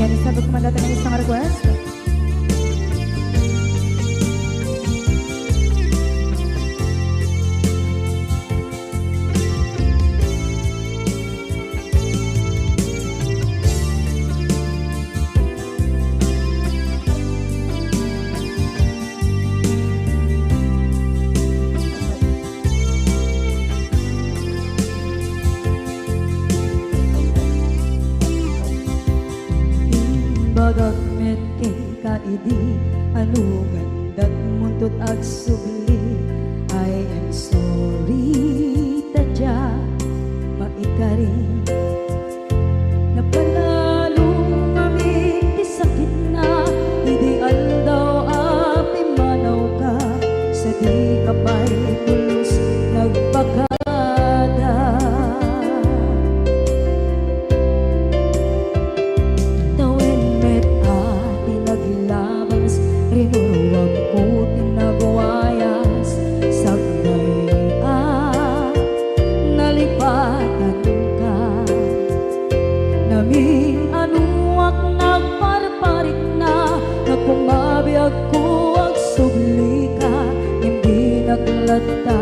Yan, disambut ko man dati ng isang request. Bagat metking kaidi anu gandat muntut ag subli. I am sorry tadya maikari napanalo kami di sakit na ideal daw api manaw ka sa di kapay tulos nagpaka. Rinuruwag ko tinagwayas sagbay nalipatan ka namin anuak nagparparit na nagpumabiyag ko ag subli ka hindi naglata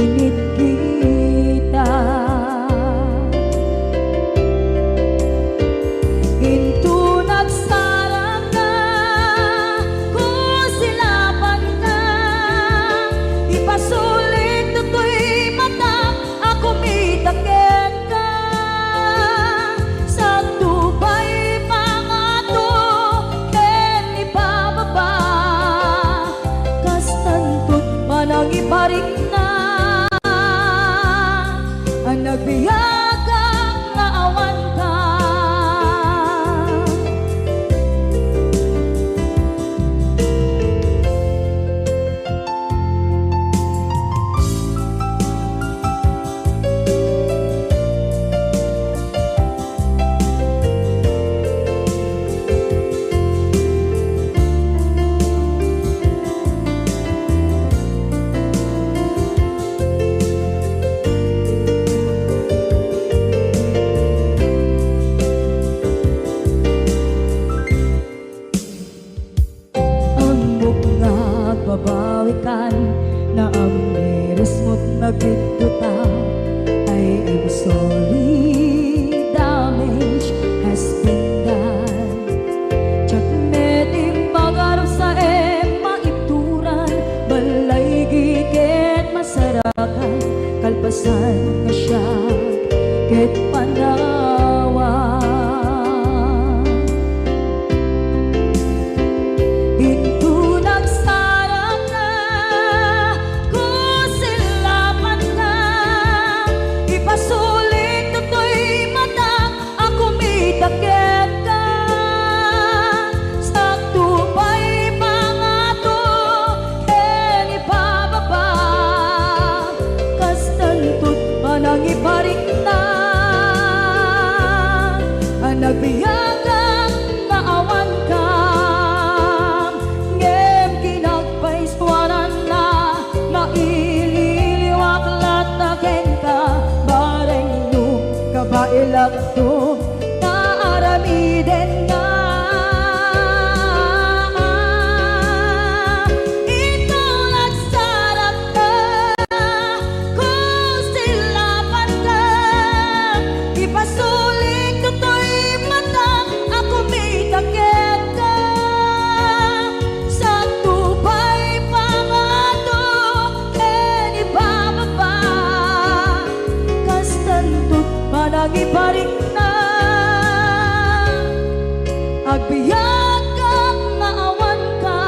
kinit kita into nagsarang na kusilapan ka ipasulit tutoy mata ako mitaken ka sa tubay pangato ken ipababa kastantot manang iparik na ang nagbiyagang naawan ka. Babawikan na ang miris mo't nagpituta. I am sorry, damage has been done. Tsak meting pagarap sa maituran balay gigit masarakan kalpasan ka siya ket panawa into nagsarang na kusilapan ka ipasulit tutoy mata ako mitaken ka sa tubay pangato ken ipababa kastantot manang iparik na ang nagbiyagang naawan ka ngem kinagpaiswanan na maililiwak lataken ka bareng no kabailak to naaramiden nga ikaw nagsarap na kusilapan ka ipasulit tutoy mata ako mitaken ka sa tubay pangato ken ipababa kastantot manang iparik na agbiyak kang naawan ka.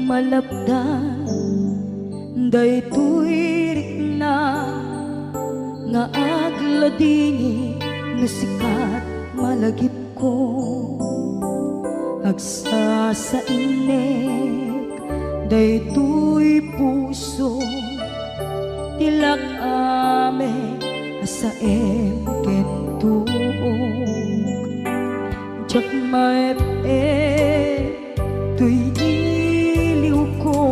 Malapdan daytoy rikna nga agladingi nga sikat malagip ko agsa sa inek daytoy puso tilak ame asaem kentuog jak maep tuy iliw ko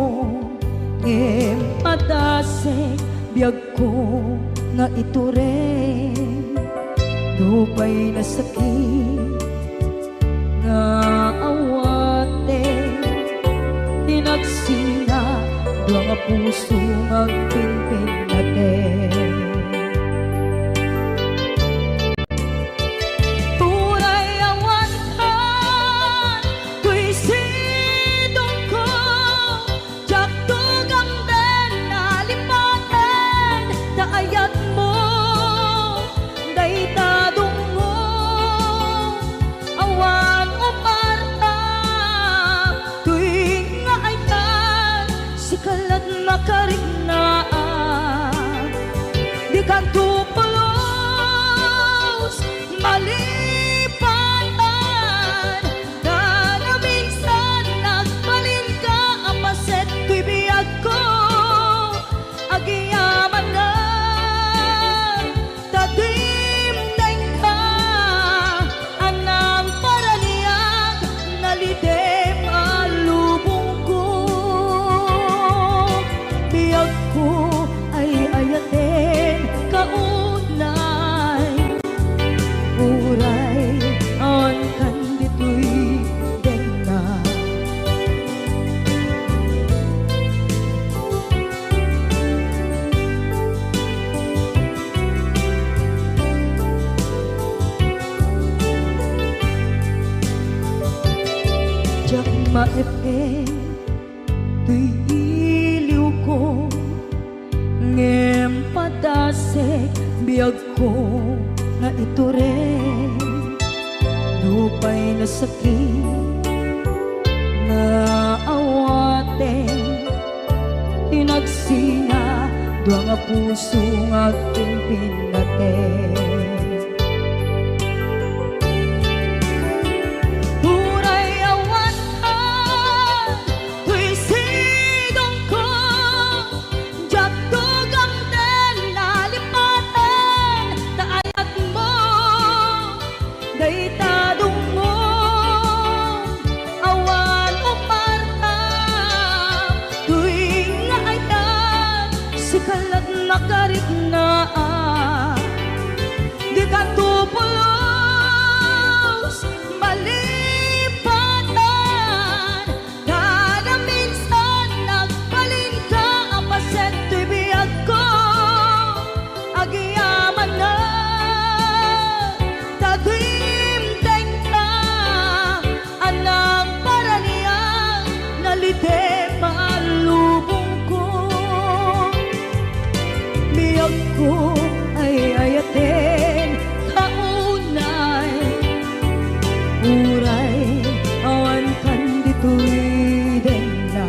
ngem padase biyag ko nga ito rin dupay na sakit nga awate tinagsina dua nga puso magpinpin natin turay awantan tuy sidong ko jak tugang den nalipaten daayat mo daytadong mo awan umarta tuwing nga ay tan sikalat makarignaat di kanto pulos malipatan na na minsan nagbalin ka apaset tuy biyag ko agiyaman na tadimdeng ka anang paraniyag nalidem alubong ko biyag ko ay ayaten kaunay uray on kanditoy denga jak maepe tuy iliw ko ngem padase biyag ko nga ito rin lupay na sakit nga awate tinagsina dua nga puso nga pimpin natin turay awantan tuy sidong ko jak tugang den nalipaten daayat mo daytadong mo awan umarta tuwing nga ay tan sikalat makarignaat di kanto pulos malipatan na na minsan nagbalin ka apaset tuy biyag ko agiyaman na tadimdeng ka anang paraniyang nalidem alubong ko biyag ko ay ayaten kaunay uray awan kanditoy denna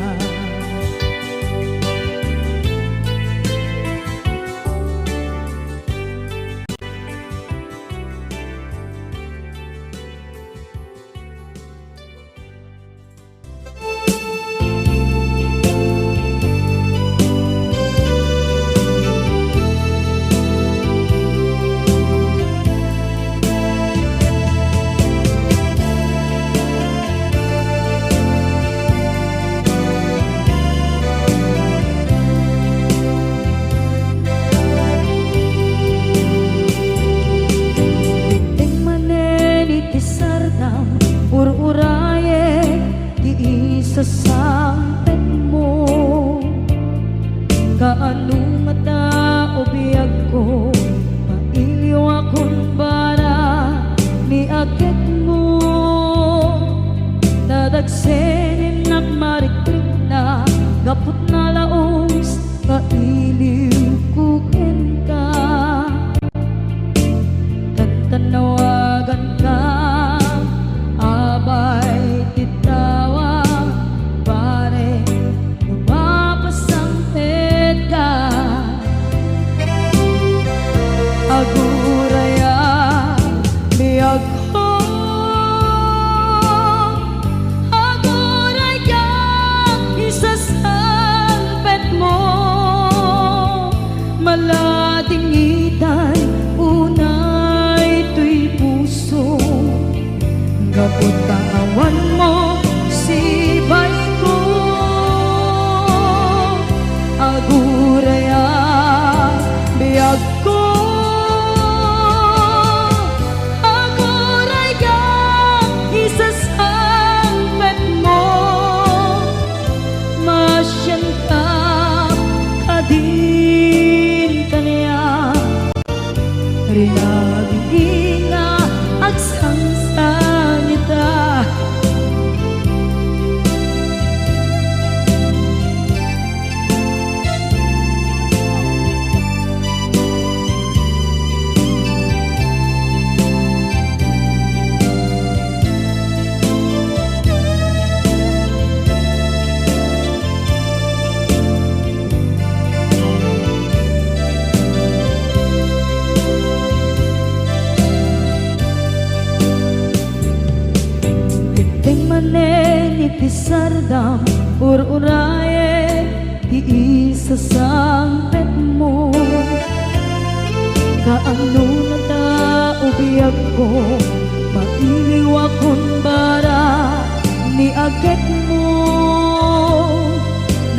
Ting manen iti sardam ururaye di isa sampen mo kaano nga tao biyag ko mailiw akong bara ni akit mo dadagsenin nagmarikrik na gapot na laos kailiw kuken ka tanawagan ka abay titawa pare lumapas ang Kapag tawan mo sibay ko, aguraya biyag ko, aguraya isasampet mo, masyan ka kadin kanya, rinabing nga agsangsang ita. Iti sardam ur-uraye ti isasampet mo, kaano na ta ubiyag ko, mailiwa kun bara ni agek mo,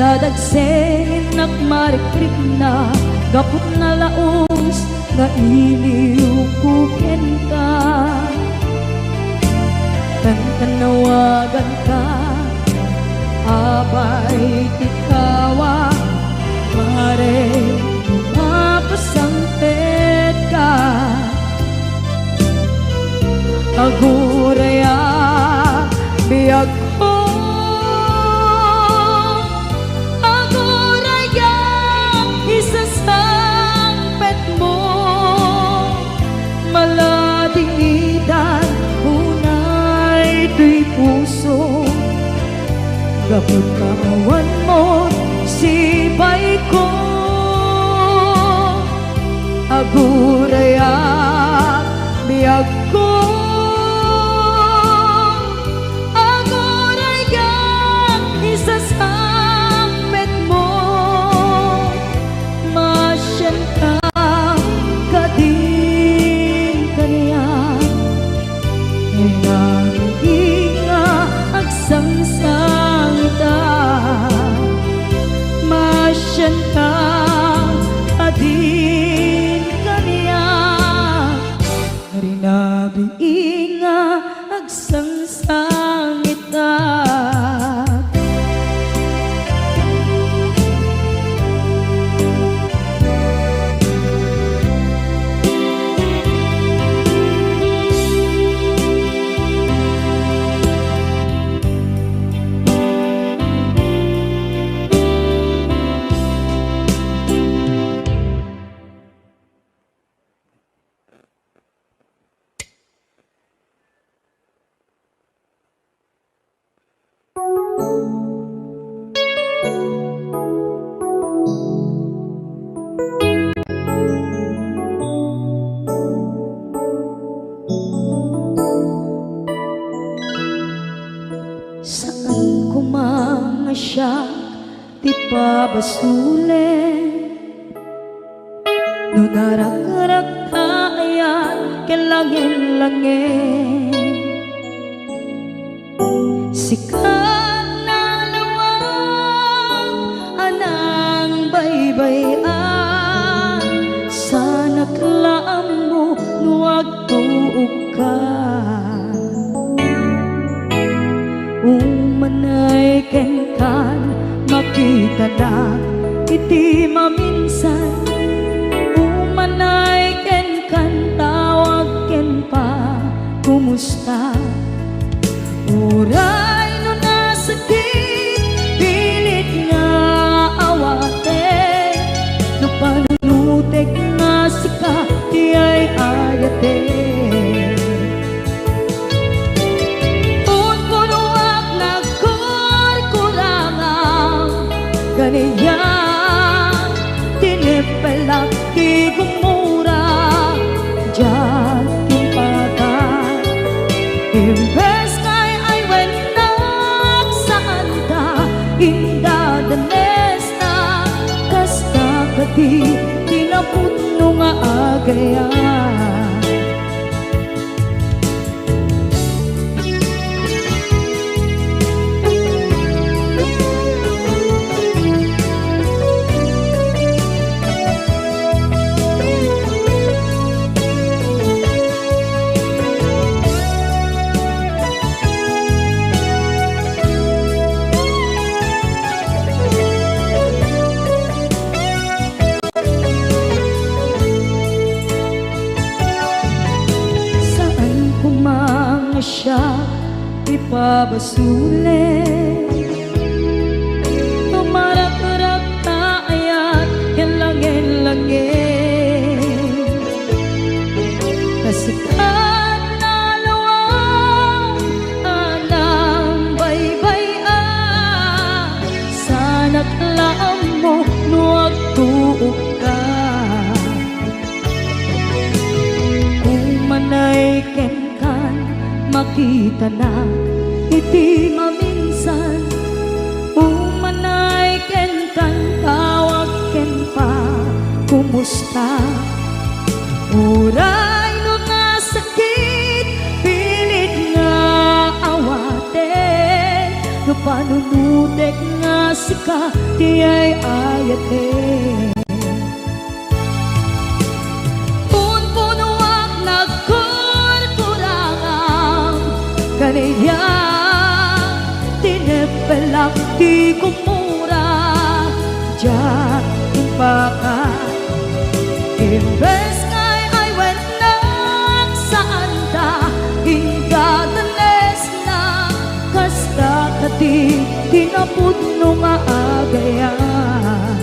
nadagsen nakmarikrik na gapot na laos nga iliw kuken ka. Tanawagan ka, abay tikawa, pare mapasampet ka. Aguraya biyag ko, aguraya isasampet mo, maladingidan ito'y puso. Kapag kaawan mo sibay ko, aguraya biyag ko, aguraya isasampet mo, masyan ka kadin kanya. Agsangsang ita, masyan ka adin kanya, rinabiing nga agsangsang ita. Saan ko mga siya ti pabasulen, no darak-darak ayan kelangin-langin, sikat na lawag anang baybayan, sana klaam mo nuwag tuog ka. Umanay kenkan makita na iti maminsan, umanay kenkan tawag ken pa kumusta. Uray no nasakit pilit nga awate, no panunutek nga sika di ay ayate. Ganiya tinipelak di gumura diyan timpata, imbes kay ay wenak saan ta indadanes na kasta kati kinaputno nga agaya. ipabasulit. Tumarak-rak taayat langin-langin, kasikat na lawang anang baybay-an. Sana't laam mo nuwag tuog ka, kung manay kenkan makita na iti maminsan. Umanay ken kan tawag ken pa kumusta. Uray no nga sakit pilit nga awaten, no panunutek nga sika ti ay ayaten. Punpunuak nagkurkurangang kaniya, tinepelak di kumura, diyan impaka. Imbes ngay ay wenak saan ta, ingadanes na kasta kati tinapudno nga agayan.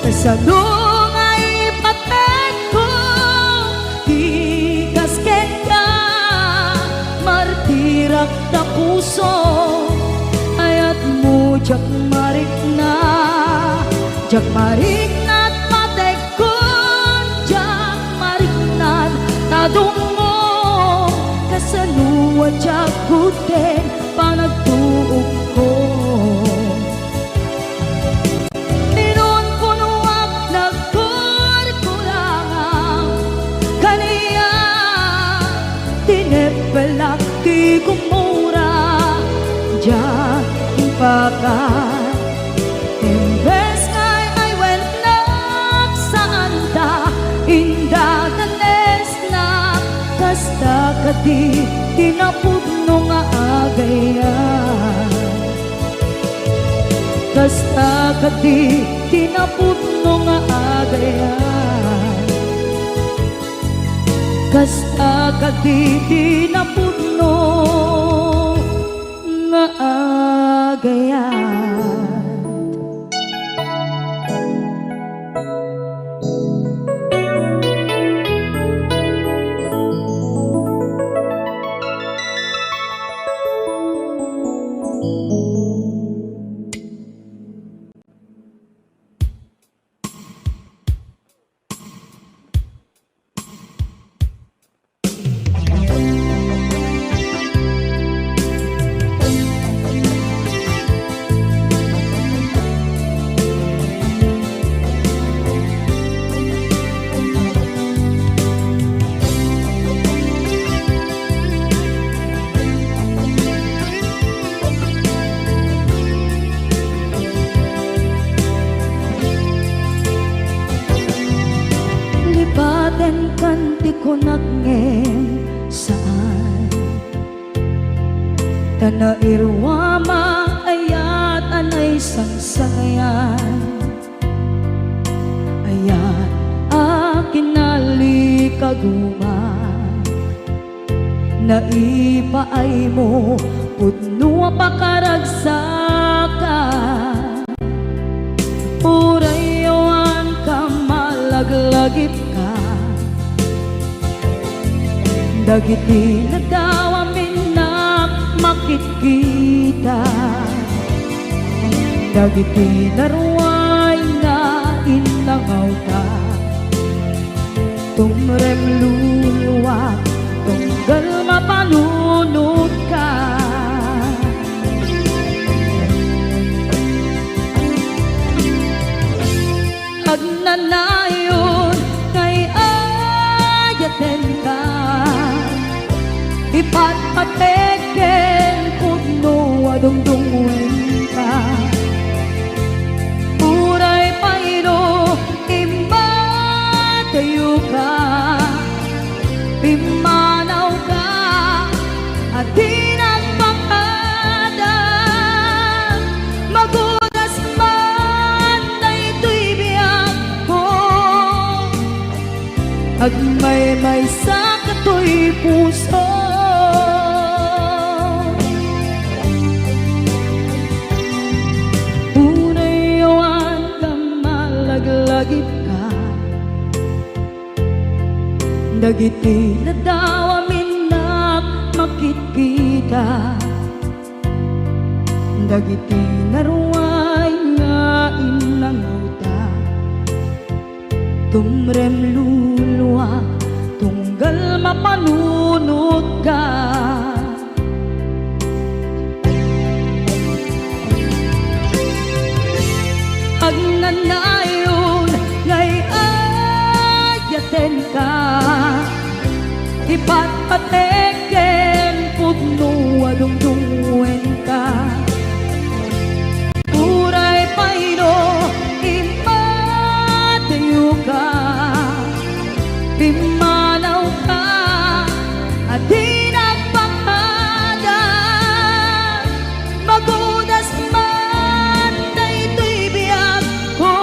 Kasadong ay paten ko, di kasken ka, martirak na puso, ayat mo jak marik na, jak marik na't matek ko, jak marik na't tadong mo, kasaluwa jak kuten panagtuog ko. Minun punuak nagkurkurangang kaniya, tinepelak di kumura, diyan impaka. Imbes ngay ay wenak saan ta, indadanes na kasta kati tinapudno nga agayan. Kasta kati tinapudno nga agayan. Kasta kati tinapudno nga agayan. Lipaten kan di ko nagngem saan, tanairwama ayat anay sangsangayan. Ayat akin nalikaguma, naipaay mo pudno pakaragsakan. Urayawan ka malaglagip ka, dagiti nagdawamin na makikita, dagiti naruay na inlangaw ka. Tumrem luluwa, tunggal mapanunod ka. Agnanayon kay ayaten ka, ipatpateken pudno adungdungwen ka. Uray pairo imatayo ka, pimanaw ka, at di nagpakadan. Magunas man na ito'y biyak ko, agmay-may sa kato'y puso. Dagiti na daw amin na makikita, dagiti na ruway nga inanguta. Tumrem luluwa tunggal mapanunod ka. Agnanayon ngay ayaten ka, ipatpateken pudno adungdungwen ka. Uray payno imatayo ka, pimanaw ka at di nagpakada. Magudas man daytoy biyag ko,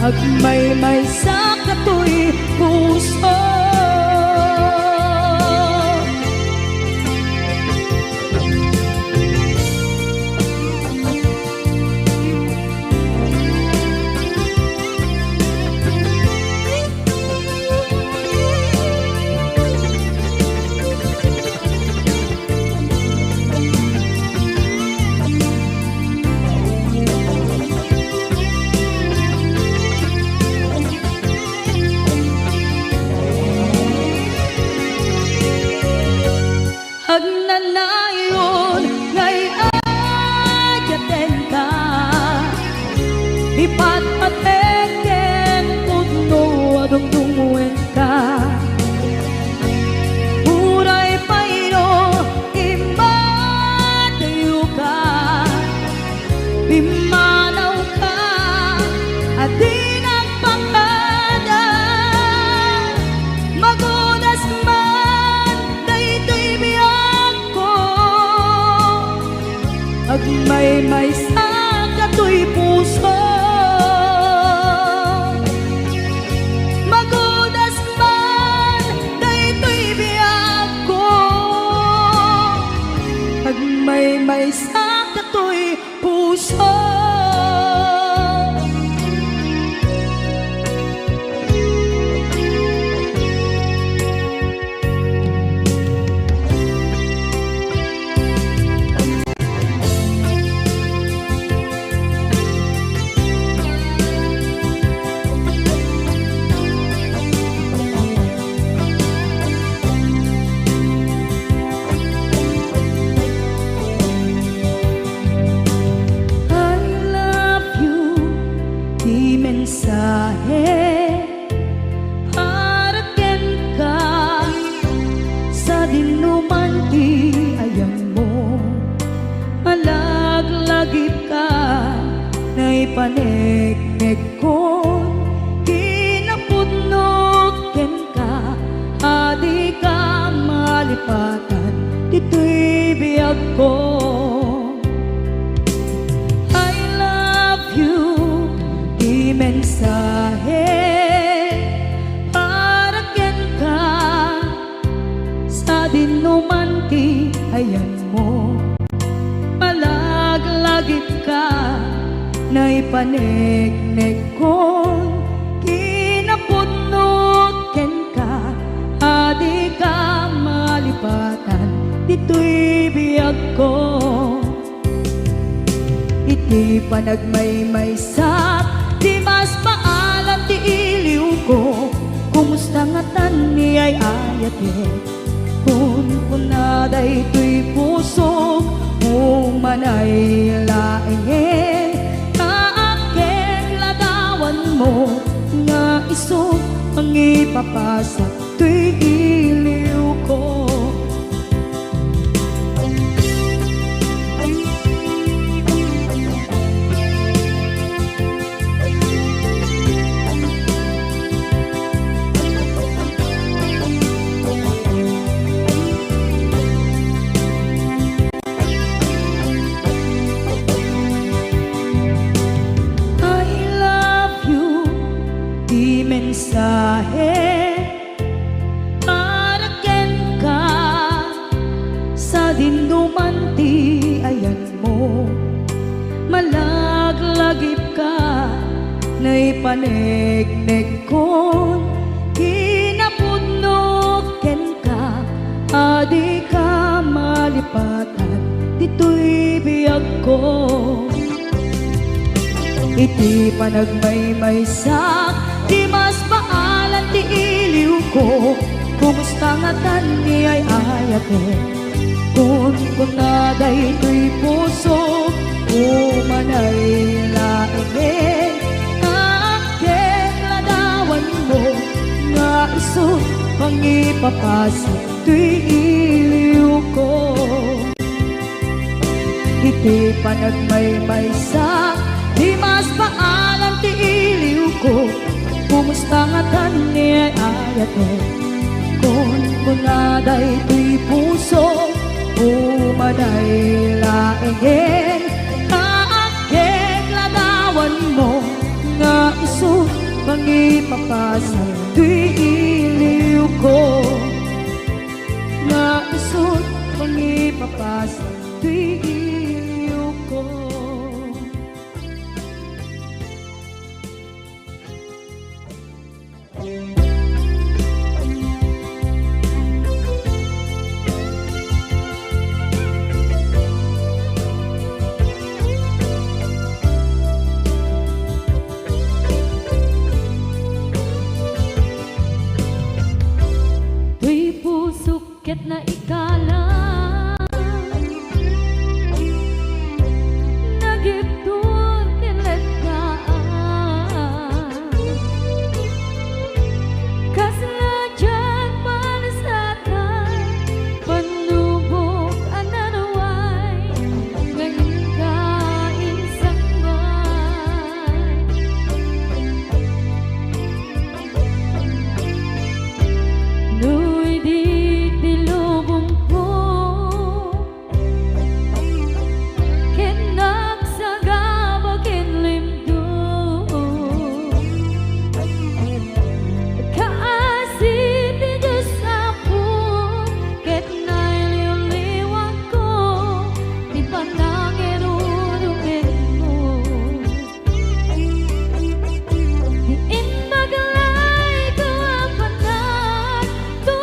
agmay-may sa katoy puso. Agnanayon ngay ayaten ka, ipatpateken pudno adungdungwen ka. Uray payno imatayo ka, pimanaw ka at di nagpakada. Magudas man daytoy biyag ko, agmay-may sa katoy puso. Magudas man daytoy biyag ko, agmay-may sa katoy puso. Mensahe para ken ka, sa dinuman ti ayan mo. Malaglagip ka na ipanegnek ko, kinapudnot ken ka, adi ka malipatan dito'y biyag ko. I love you, mensahe para ken ka, sa dinuman ti ayan mo. Malaglagip ka na ipanegnek ko, kinapudnot ken ka, adi ka malipatan dito'y biyag ko. Iti panagmay-may sa di mas paalam ti iliw ko, kumusta nga tan ni ay ayate. Kung kunaday to'y pusok mong manay laeng, kaaken ladawan mo nga iso ang ipapasa to'y iliw ko. Mensahe para ken ka, sa dinuman ti ayan mo. Malaglagip ka na ipanegnek ko, di ka malipatan, dito'y biyag ko. Iti panagmaymaysak, di mas maalan ti iliw ko. Kumusta nga tani ay ayate, kun kunaday to'y puso, umanay laingin. Akit ladawan mo, nga iso pangipapasa to'y iliw ko. Iti panagmaymaysak, di mas paalam ti iliw ko. Kumusta nga tani ay ayate, kun kunaday to'y puso, umanay laingin. Kaakit ladawan mo, nga iso pangipapasa to'y iliw ko. Nga iso pangipapasa to'y iliw ko. Tuy pusok ket na ikala, nagiptun kinletaan, kaslajang malasatan, panubok ananaway, ngayon kain sangman. Nu'y di tilubong po, ken nagsagaba ken limdo. Kaasi ti Diyos apo, ket nailiw-liwag ko, di panangin urumin mo. Diin magalay ko ang panag to,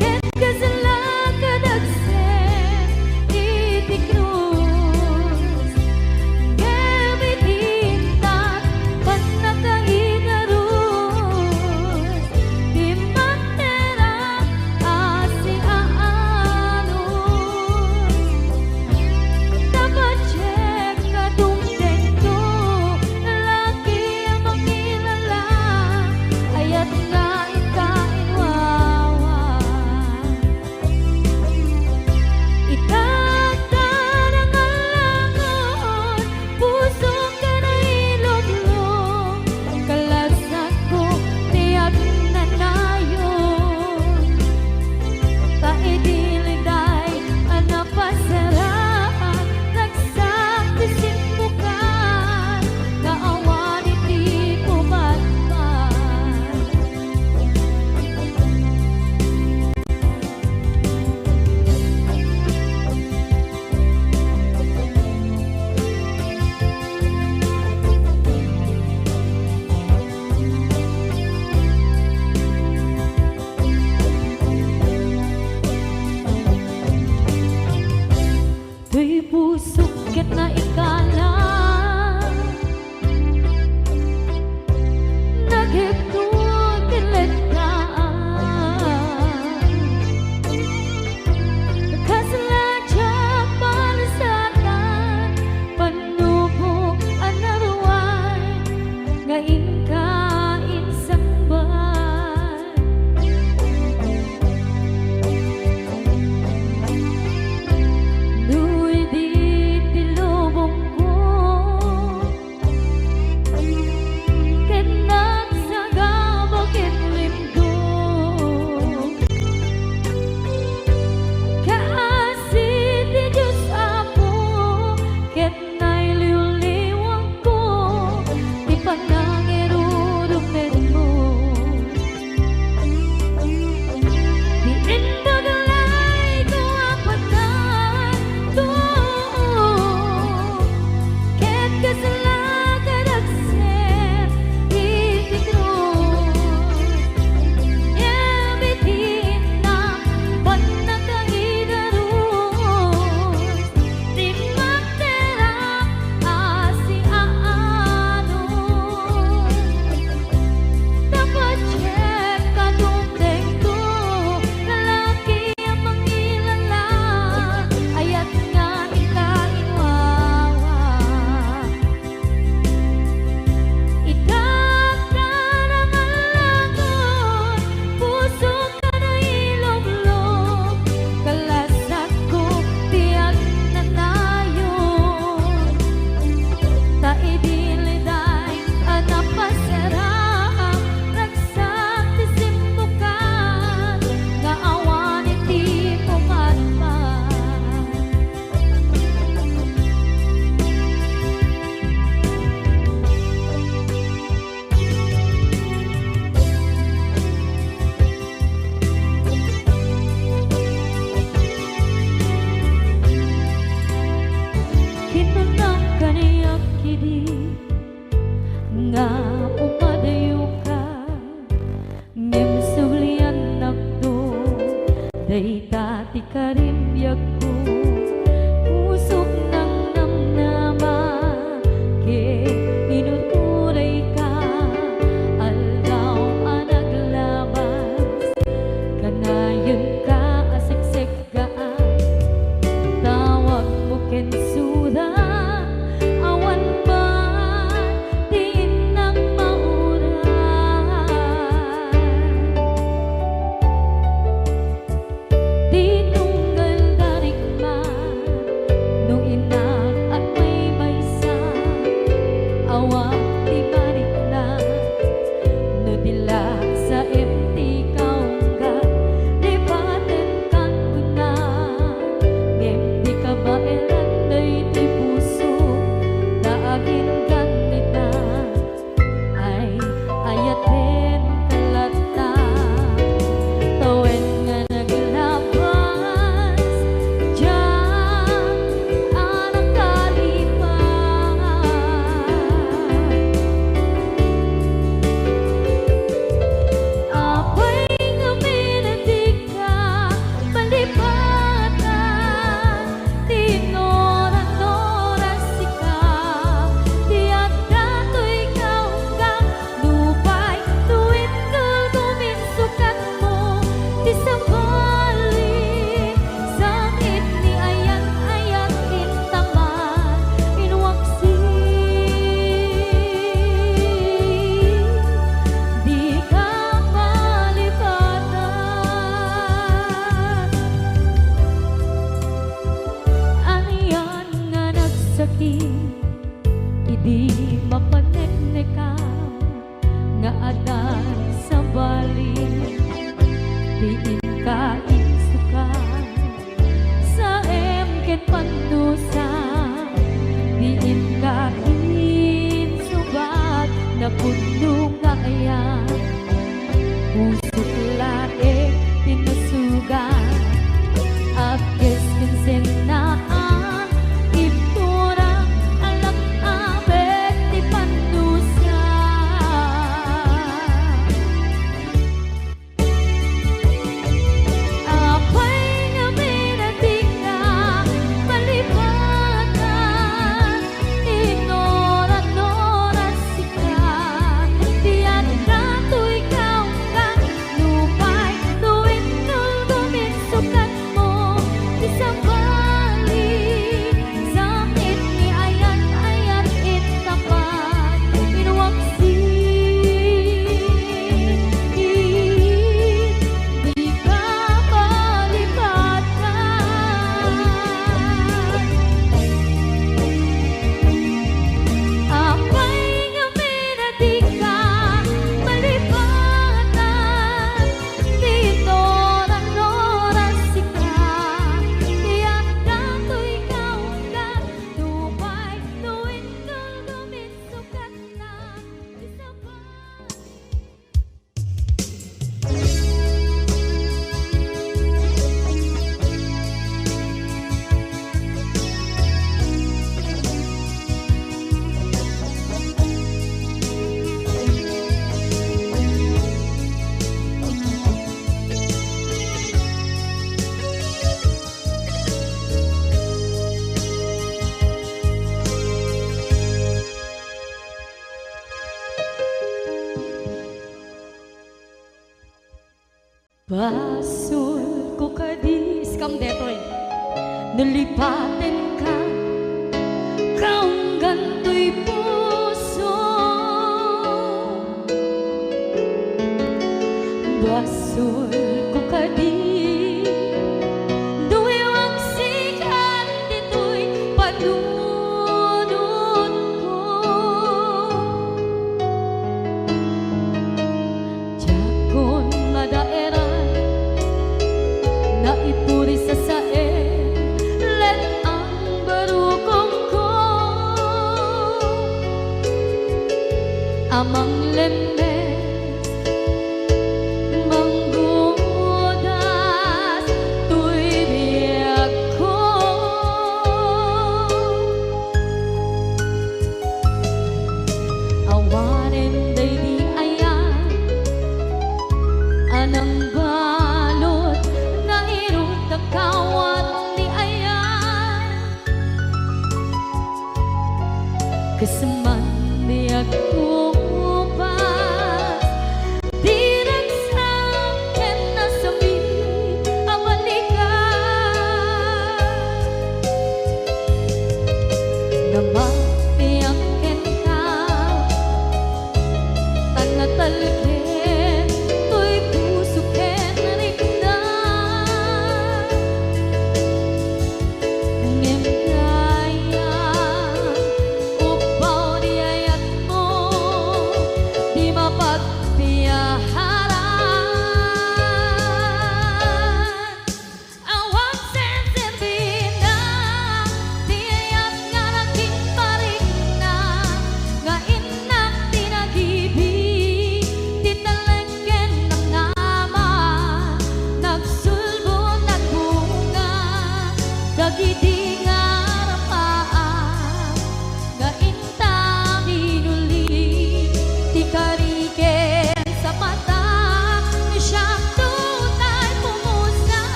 ket kasalan kadagsen iti krus. Gamitintan panakainarus, di manera asiaanos. Dapat check ka tungtento, lalaki ang makilala, ayat nga ikainwawa. Itatang ang langon, puso ka na ilublong, kalasat ko tiyak na nayon. Taidiliday anapasaraan, nagsakrisin mo ka, naawan iti pumatman. Tuy pusok ket na ikala, naghiptun kinletaan, kaslajang malasatan, panubok anarway, ngayon kain sangban. Nu'y di tilubong karimbyag ko pusok ng namnama ke inuturay ka aldaw ang naglabas kanayon ka asiksik gaan tawag mo kensura awan ba din ng mauran di tunggal darigma nung inak at may maysa awang di balik na no dila sa empty kaungga di baten kan kuna mem di ka ba elanday di puso daagin ganita ay ayaten kalata tawen nga naglabas diyan anak kalipas apay nga minadig ka palipatan tinoran-oras sika tiyak dato'y kaunggang lupay tuwid tulgumin sukat mo di sa balik sakit ni ayan-ayan intaman inwaksi di ka malipatan aniyan nga nagsakit idi mapanekneka nga adan sa balik diin ka insuka sa emket panusa diin ka insubat na puno nga ayan pusok laik tinusugan apkes kinsenaan ipturang alak abet di panusa apay nga minatig ka palipatan tinoran-oras sika tiyan dato'y kaunggang lupay tuwid tulgumin sukat mo di sa balik sakit ni ayan-ayan intapat inwaksi di ka malipatan apay nga minadig ka malipatan tinoran-oras sika tiyak dato'y kaunggan lupay tuwid tulgumin sukat na di sa balik Basul ko kadis kam detoy nalipaten ka kaunggan to'y puso basul ko kadis duwewang sikat dito'y panunod ko jakon madaeran na ipuri sa sae let ang barukong ko amang lemes manggo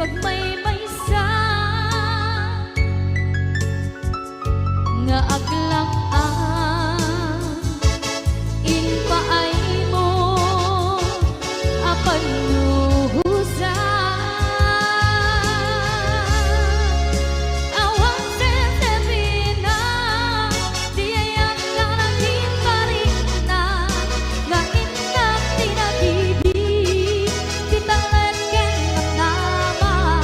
pagmaymaysa nga aglang-an inpaay mo apan luhusa awang sesebina diayang kalangin pa rin na nga inang tinag-ibig titalan nama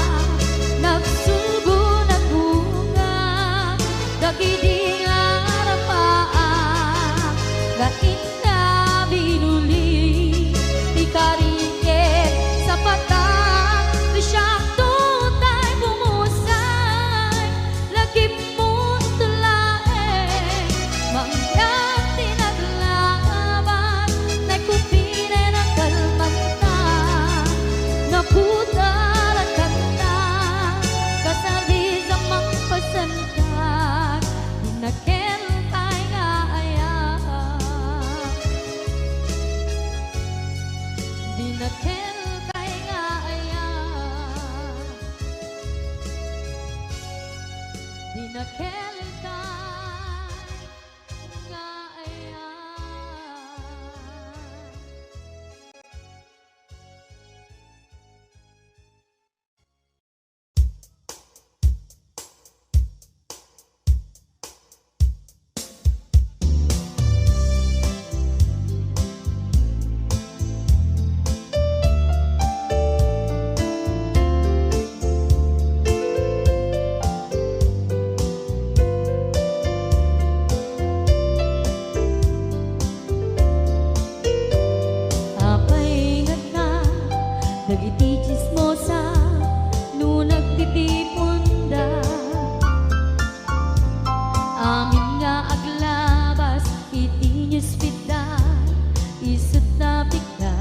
nagsugo na bunga dagidi arapaan nga inna binuli di karinget sa patang di siyang tutay bumusay lagip mo tulae mangyang tinaglaban nagkupine ng kalmanta naputar at kanta kasali sa magpasantag dinakentay nga ayak dinakentay nga ayak dinakentay nga ayak. Apay nga na dagiti chismosa no nagtitipunda amin nga aglabas iti newsfeed isut na bigla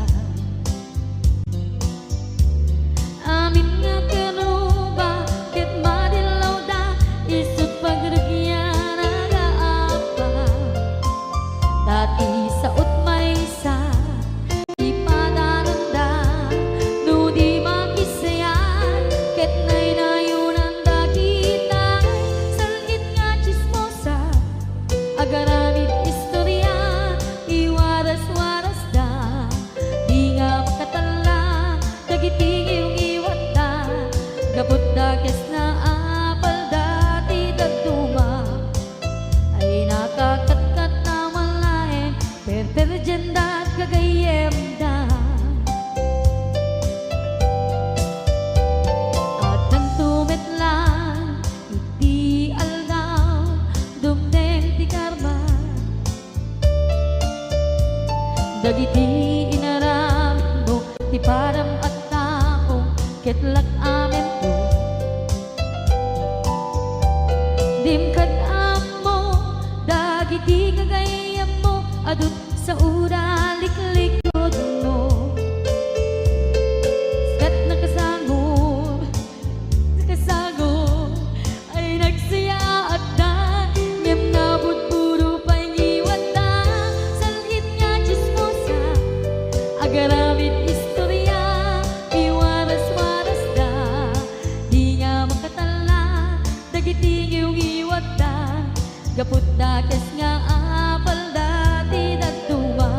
amin nga kanuba ket madilaw da isut pagrugyan nagaapa dati sa utmaysa ipadaranda no di makisayan ket naynayunan dakitay salit nga chismosa agaramid istorya iwaras-waras da di nga makatala dagiti iyong iwat da gabot da kes na apal dati dagduma ay nakakatkat na malahem perperjenda kagayem da at nang tumetlan iti aldaw dumdeng ti karma dagiti inaramid mo ti param at taong ketlak amen to dimkad mo dagiti kagayam mo adut sa uraliklikod mo skat nakasagor ay nagsaya at da ngem nabut puro pa'y ngiwat da salit nga chismosa agaramid istorya iwaras-waras da di nga makatala dagiti iyong iwat da gaput da kes nga apal dati dagduma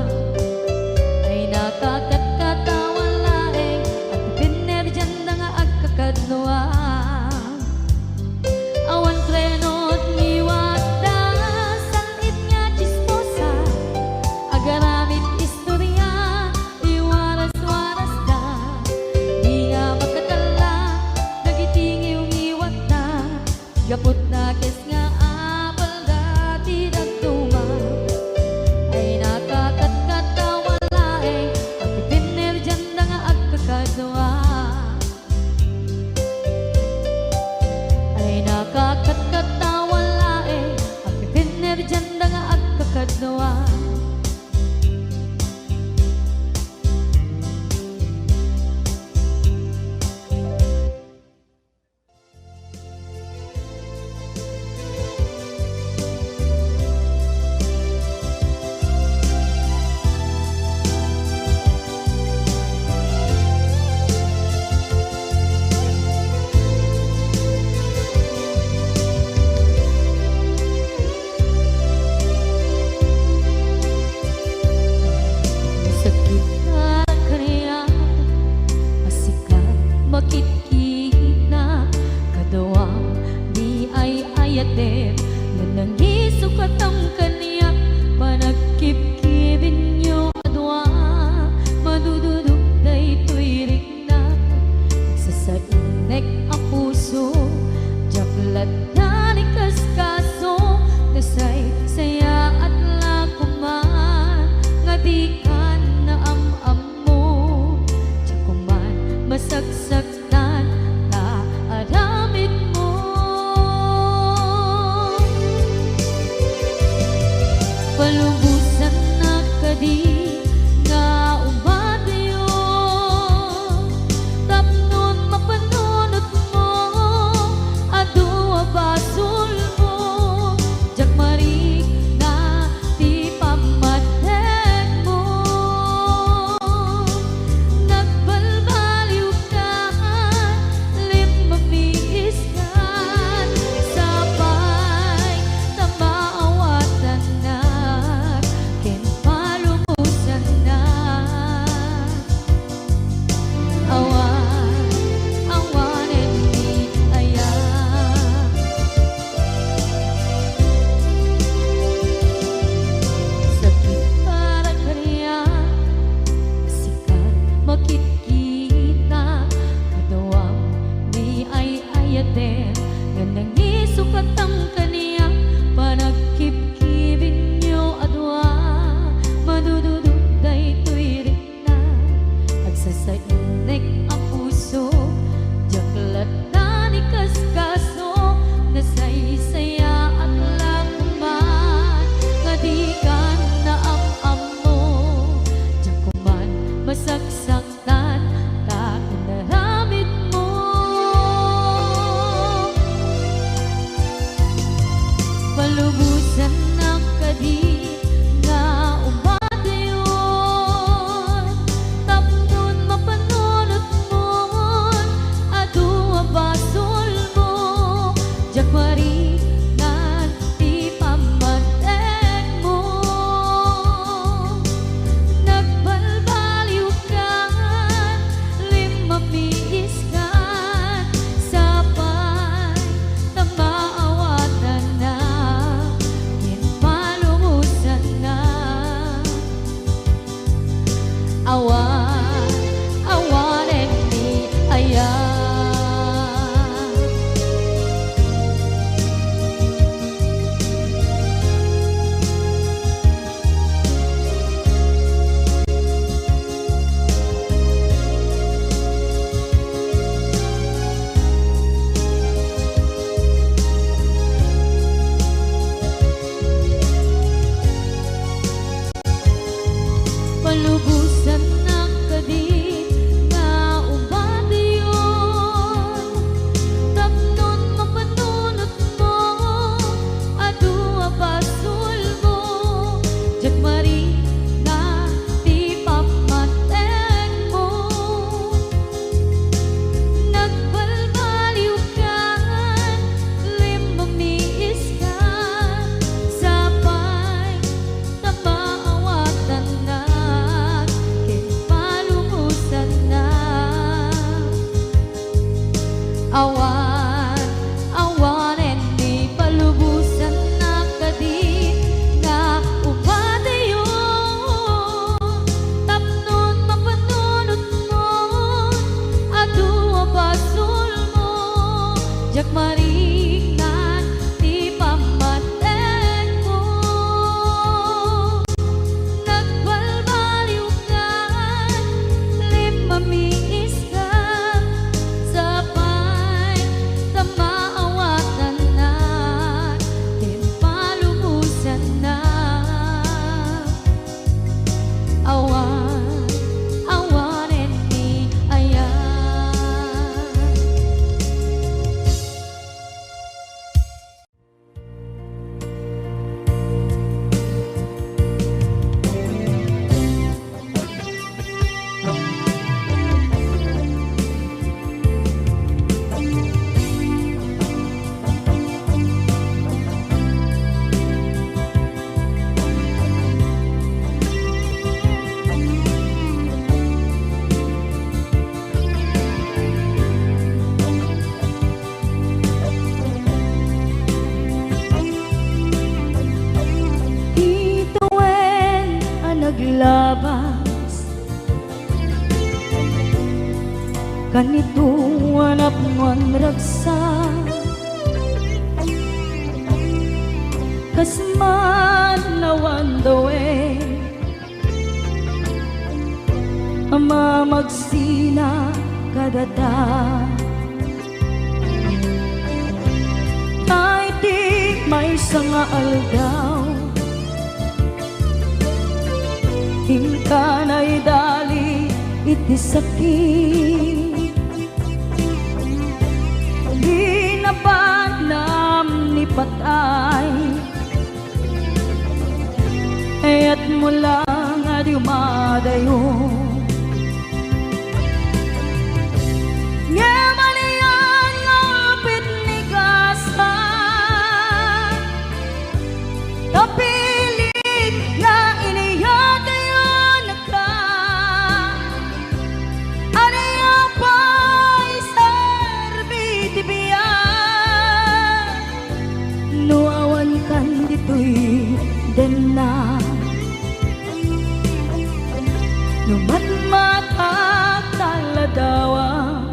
ay nakakatkatawan laeng at pinerjan da nga agkakadnoa awan krenot ngiwat da salit nga chismosa agaramid istorya iwaras-waras da di nga makatala dagiti iyong iwat da gaput da kes nga apal dati dagduma ay nakakatkatawan laeng at pinerjan da nga agkakadnoa ay nakakatkatawan laeng at pinerjan da nga agkakadnoa. ladani kaskaso nasay saya at lakuman nga di ka na am-amo jakuman masagsagtan na aramid mo palubusan na kadi nga umadayo tapnon mapanunot mo adua basul mo jakmarig na di pamatek mo nagbalbaliw ka limamiis ka sabay na maawatan na kinpalumusan na awanen ni aya sakit para kanya sikat makikita kadawang ni ay ayaten nga nangisukat ang kaniya panagkip-kibin niyo adwa madudududay tuwirik na agsasainek ang puso jaklatan ni kaskaso nasaysaya at lakuman nga di ka na am-amo jakuman masagsaktan ta inaramid mo palubusan na kadi nga umadayon tapnon mapanunot mo adua basol mo jakmari nga di pamatek mo nagbalbaliw ka limamiis ka sabay na maawatan na kinpalumusan na awanen ni aya palubusan na kadi nga umadayon tapnon mapanunot mo adua basul mo jakmari nga di pamatek mo nagbalbaliw ka limamiis ka sabay na maawatan na kinpalumusan na awanen ni palubusan na kadi nga umadayon tapnon mapanunot mo adua basul mo jakmarig nga di pamatek mo nagbalbaliw ka limamiis ka sabay na maawatan na kinpalumusan na awanen ni aya naglabas kanito anak man ragsa Cause man now on the way Ama magsina kadata Kahit di may sanga aldaw Hingka na'y dali iti sakit Di na panam ni patay At mula nga di umadayo Nga maniyan nga apit ni Gasa Kapilit nga iniyatayo na ka Anaya pa'y sarbiti biya Nuawan kan dito'y den na Numatmatak taladawa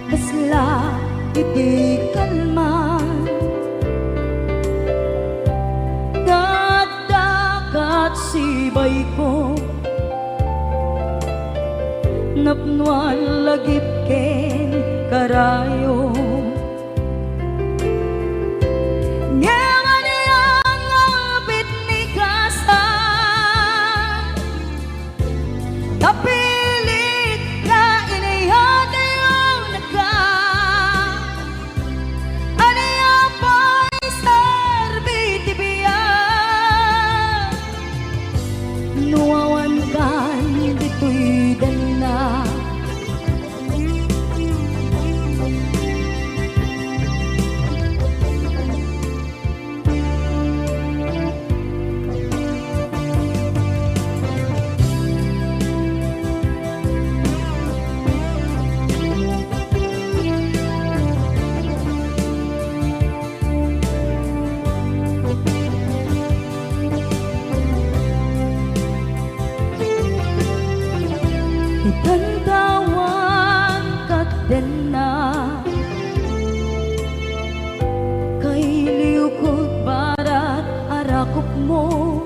Basla iti kalman Dagat sibay ko Napnuan lagip ken karayo Kapilit na iniyatayo na ka Anaya pa'y sarbiti biya Nuawan kan dito'y dana Itantawan kat din na Kay liukod barat arakop mo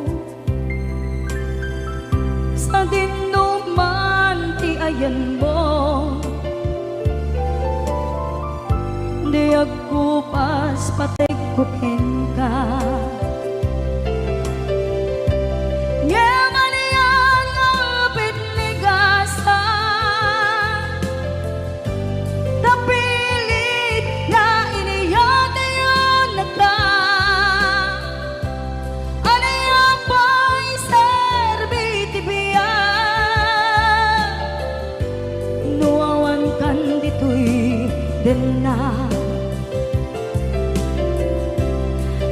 Sa dinuman ti ayan mo Di agkupas patay kukin ka din na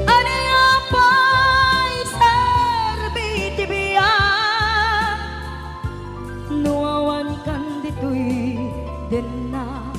Anaya pa'y sarbiti biya Nuawan kan dito'y din na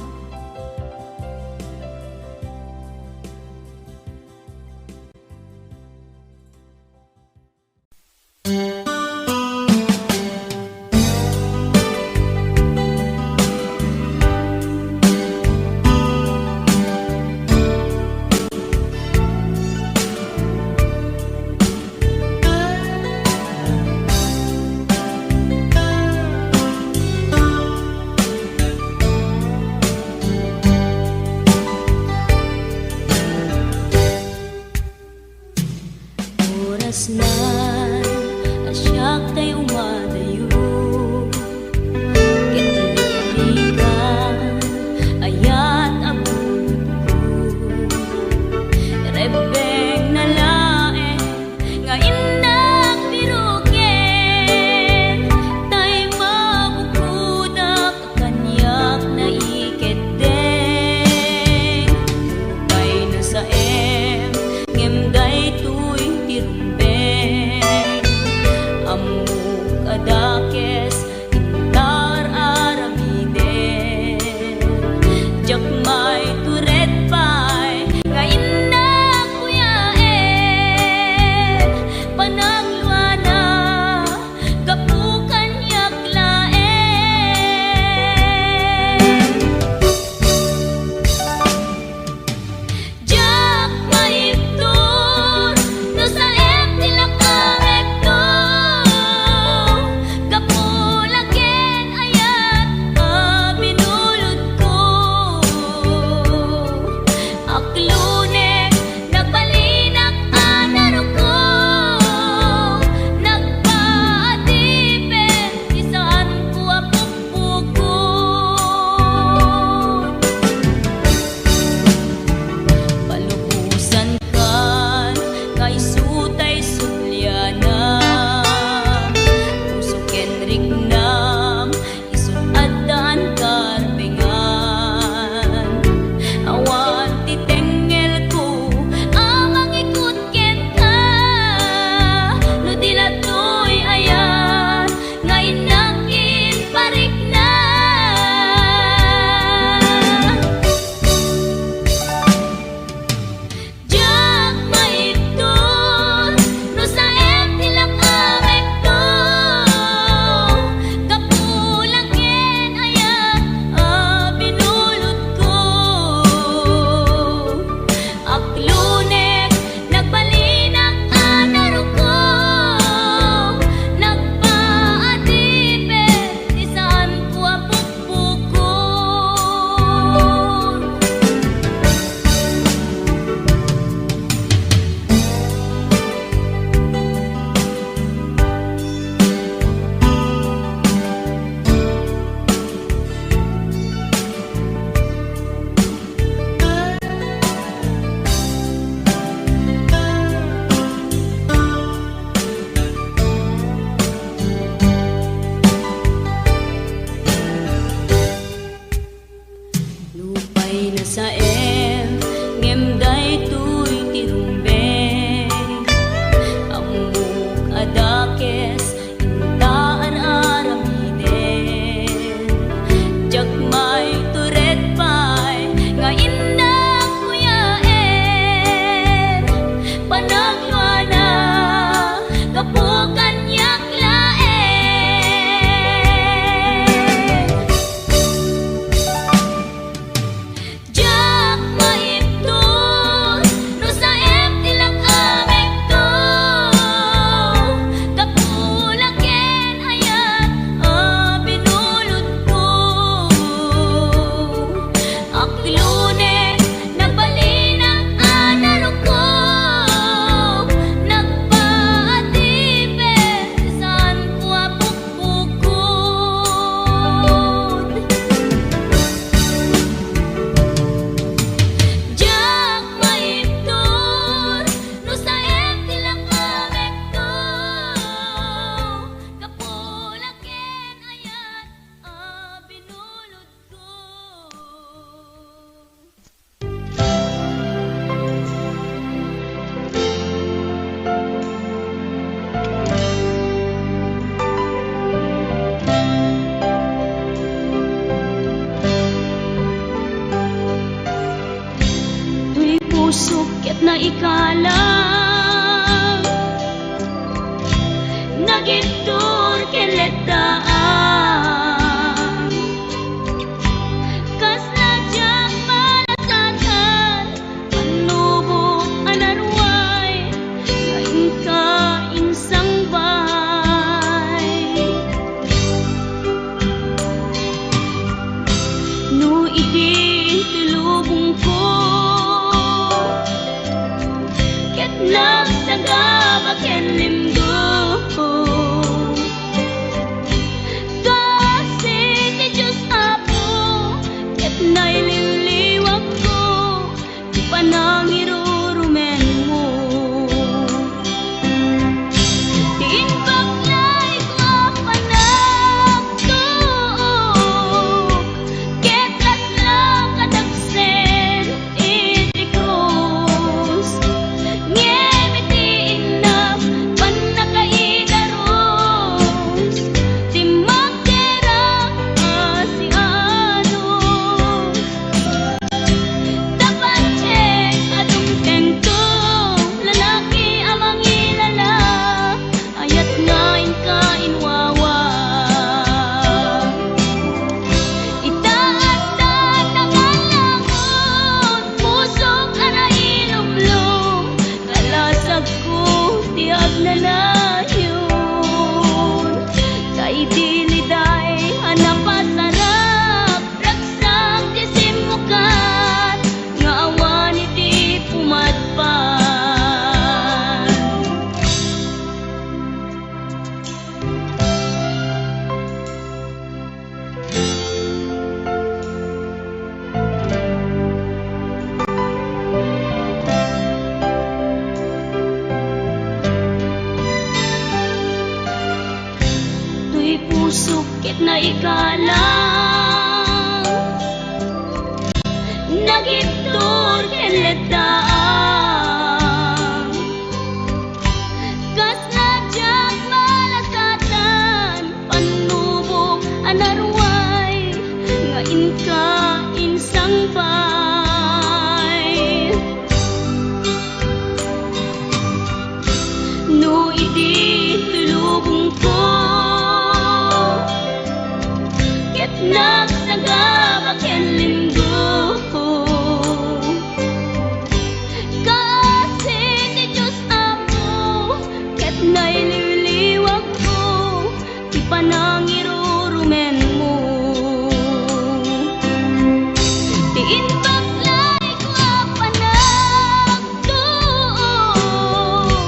pusok ket na ikalang nagitur keletaan kas najang malasatan panubok anarway ngayon ka insang bay no idi tulubong ko ket nagsagaba ken limgo kasi ti Diyos Apo ket naililiwag ko di panangirurumen mo diin baklay ko panagtuok ket laslang kadagsen iti krus ngem iti inap panakaidaros ti magderang asianos dapat check adung tengtong lalaki amang ilala ayat ngain ka inwawa itaatan naman langon pusok ara ilumlum kalasag ko tiag na layon kay diliday hanapasarap ragsang ti simukan nga awan iti pumatpan tuy pusok ket na ikalang nagitur ken letaan kas najang malasatan panubok anarway ngain ka insang bay no idi tulubong ko ket nagsagaba ken linggo kasi ti Diyos Apo ket naililiwag ko ti panangirurumen mo diin baklay ko panagtuok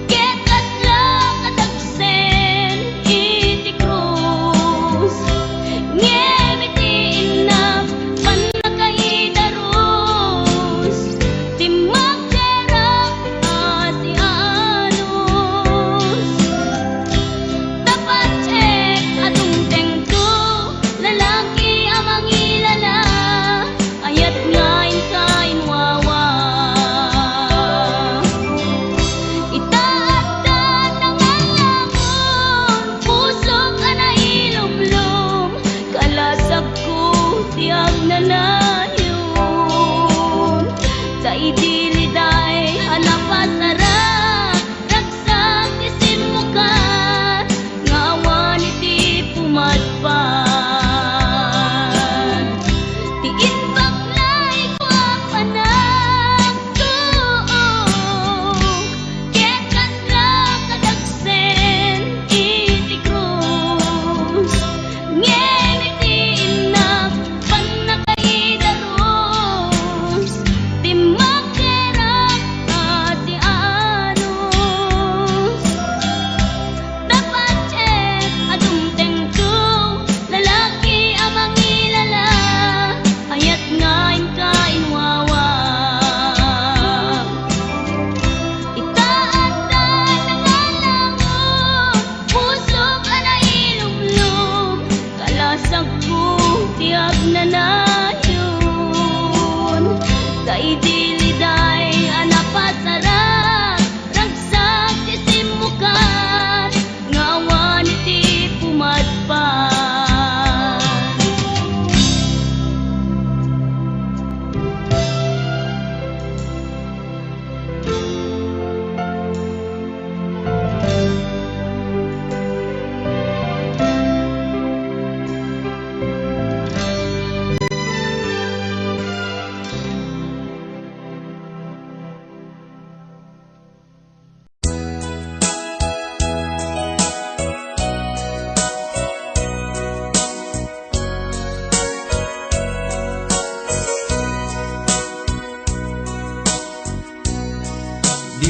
ket laslang kadagsen iti krus ngem iti inap panakaidaros ti magderang asianos dapat check adung tengto lalaki amang ilala ayat ngain ka inwawa itaatan naman langon pusok ana ilumlum kalasag ko tiag na layon kay diliday hanapasarap ragsang ti simukan nga awan iti pumatpan diin baklay ko panagtuok ket laslang kadagsen iti krus ngem iti inap panakaidaros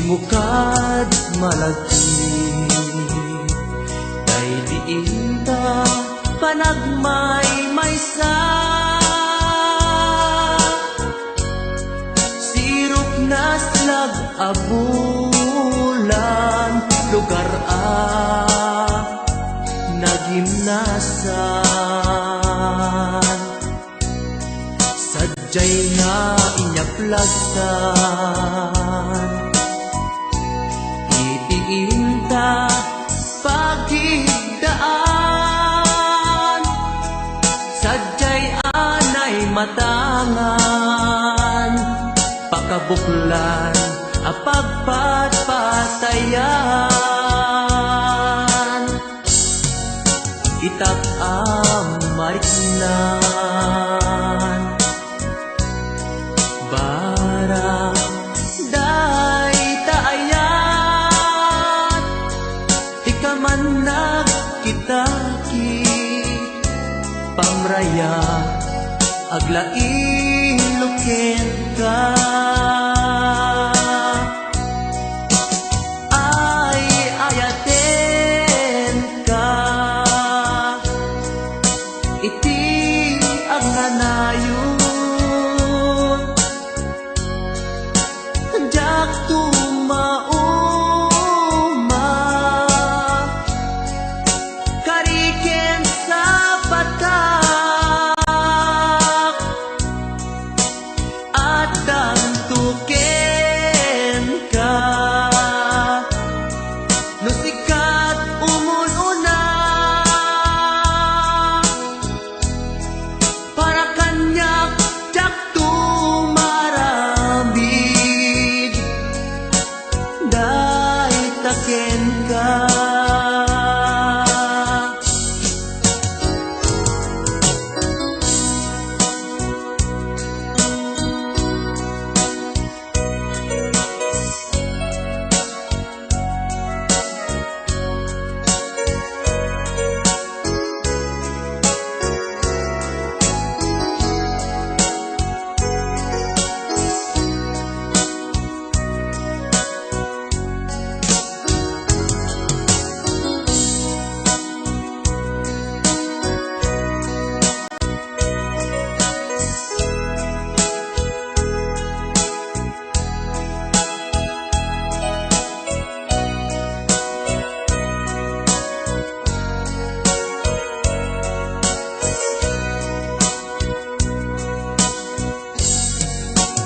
mukad malagi kay diin ta panagmay-maysa. Sirok na slag abulan lugar nagimnasan. Sadyay nga inyaplagtan itiinta pagigdaan. Sadyay anay matangan pakabuklan apagpatpatayan. Itak amariknan barang day taayat ikaman nagkitaki pamraya aglain luken ka. Ay ayaten ka iti ang nanayon jak tumauma kariken sa patak at dantuken ka no sikat umununa para kanyak jak tumarambig day taken ka.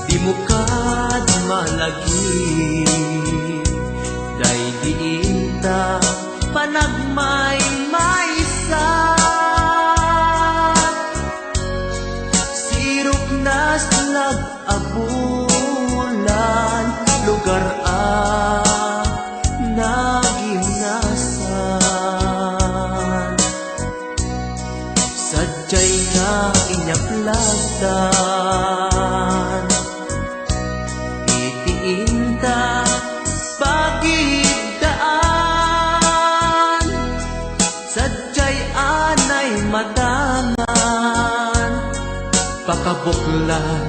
Di mukad malagi day diinta panagmay-maysa. Sirok na slag abulan lugar nagimnasan. Sadyay nga inyaplagtan itiinta pagigdaan. Sadyay anay matangan pakabuklan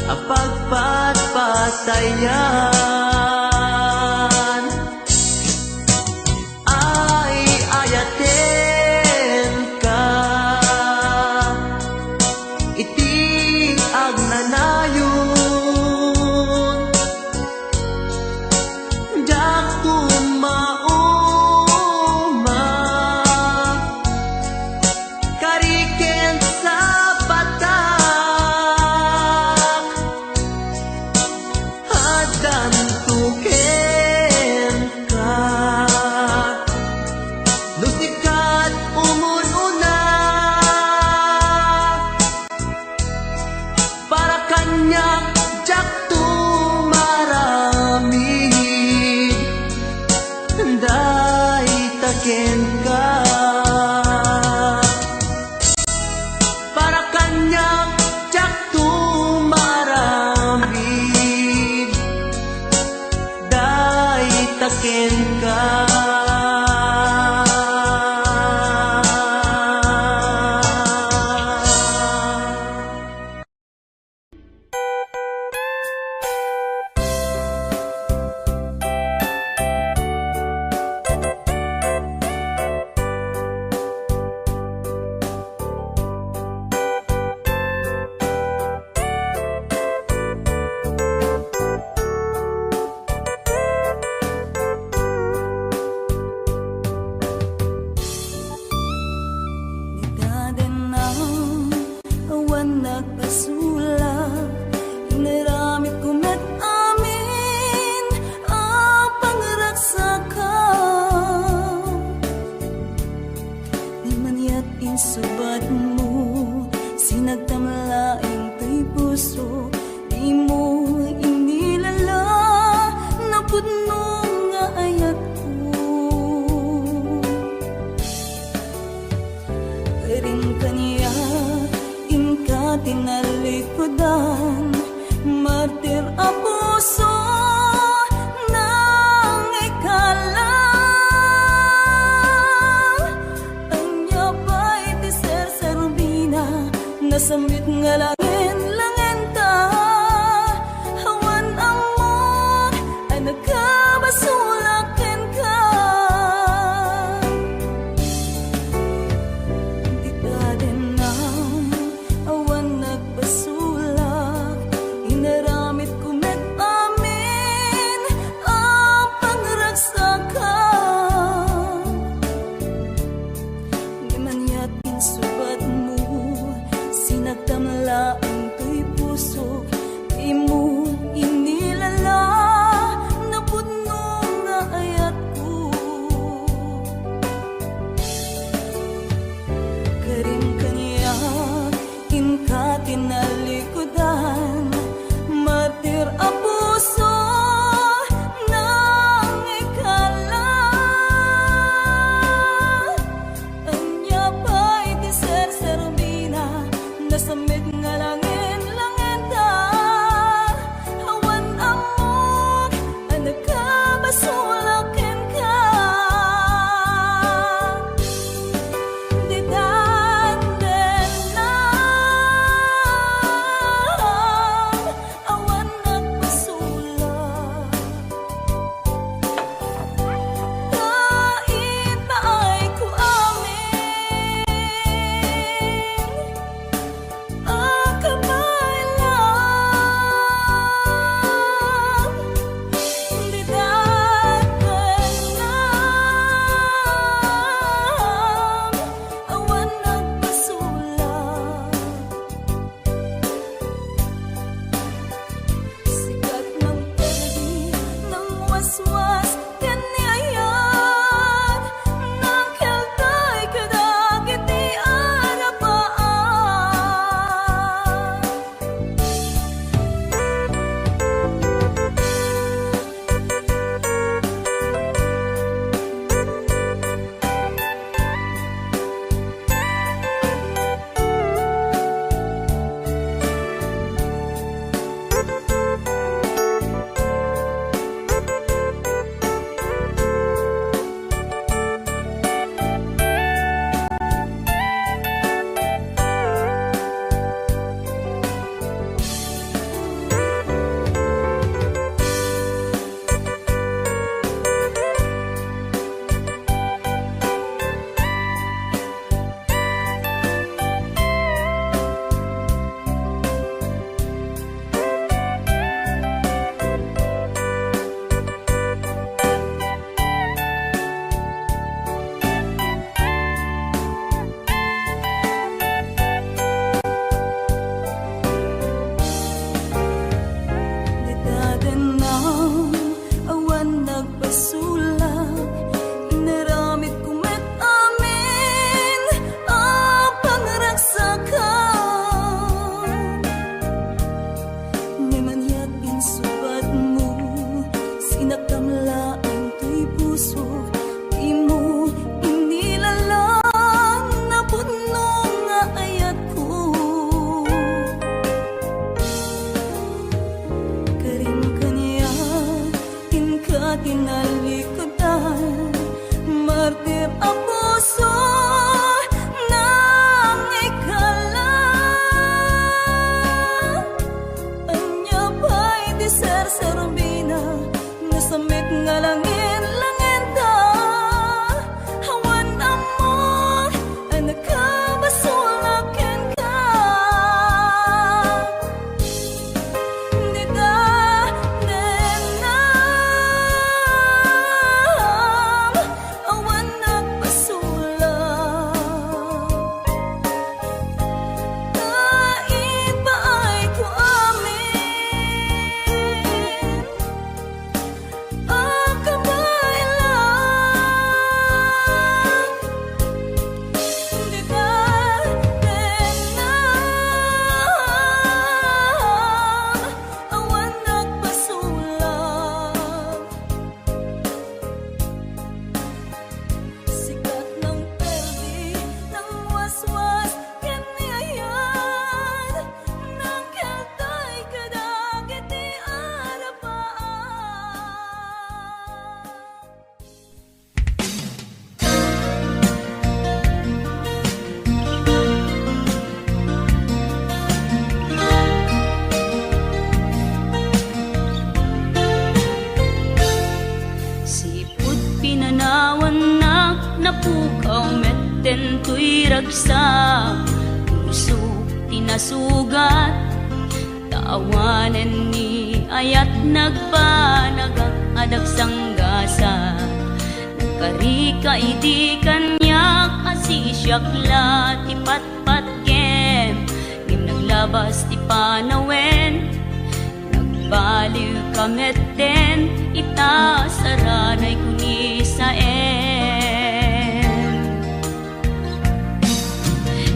apagpatpatayan. Ay ayaten ka iti ang nanayon jak tumauma kariken sa patak at dantuken ka no sikat umununa para kanya laing to'y puso, di mo inilala, napudno nga ayat ko. Ring kaniya, inka tinalikodan, martir a puso, nang ikala. Anya pa'y ti ser-serbina, nasambit nga langin ta, hawan amot, ay nagkabasulakin ka. Di ka din nam, awan nagbasulak, inaramit kumet amin, ang pangragsakan. Di man yatin subat mo, sinagtamla ang to'y puso, di mo inilala, napudno nga ayat ko. Karim kaniya, inka tinalikodan, martir a puso, nang ikala. Anya pa'y ti ser-serbina, nasamit nga langin ta, hawan amot, ay nagkabasulakin ka. Di danden nam, awan nagbasulak. Kahit pa ay ko amin, ang kamay lang. Di danden nam, awan nagbasulak. Sikat ng perdi, ng waswas, kaniayan, ng keltay kadagit di arapaan. Di danden nam, awan nagbasulak, inaramit kumet amin, ang pangragsakan. Di man yatin subat mo, sinagtamla ang to'y puso, di mo inilala, napudno nga ayat ko. Karim kaniya, inka tinalikodan, martir a puso, nang ikala. Anya pa'y ti ser-serbina, nasamit nga langin ta, hawan amot, ay nagkabasulakin ka. Di danden nam, awan nagbasulak. Kahit pa ay ko amin, ang kamay diragsa, puso tinasugat, taawanan ni ayat nagbanagak adag sanggasa. Nagkarika idi kanyak asisyakla ti patpat gem, ngim naglabas ti panawen, nagbaliw kamet den, ita saranay kuni saen.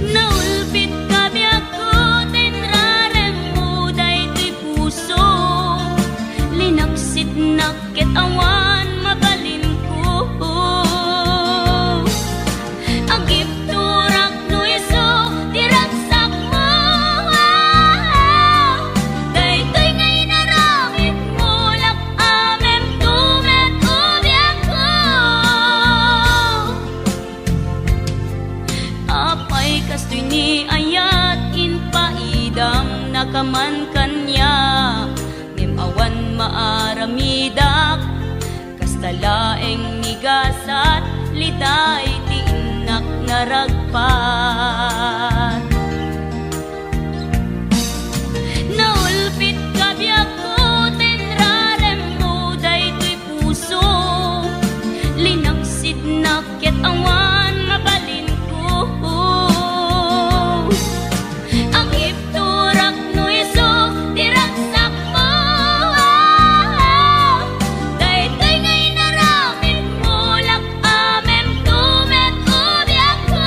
Naulpit kami ako, tinrarem mo daytoy puso, linaksit nakit awan mabalin ko. Agip turak no iso, diragsak mo, daytoy ngay naramit mo, lak amem tumet ubiak ko. Apay kastoy ni ayat inpaidam nakaman kanya, ngem awan maaramidak, kastalaeng nigasat liday ti inak naragpat. Naulpit kabiyak ko, tinrarem mo daytoy puso, linaksid nakit awan mabalin ko. Agip turak no iso, diragsak mo, daytoy ngay naramit mo, lak amem tumet ubiak ko.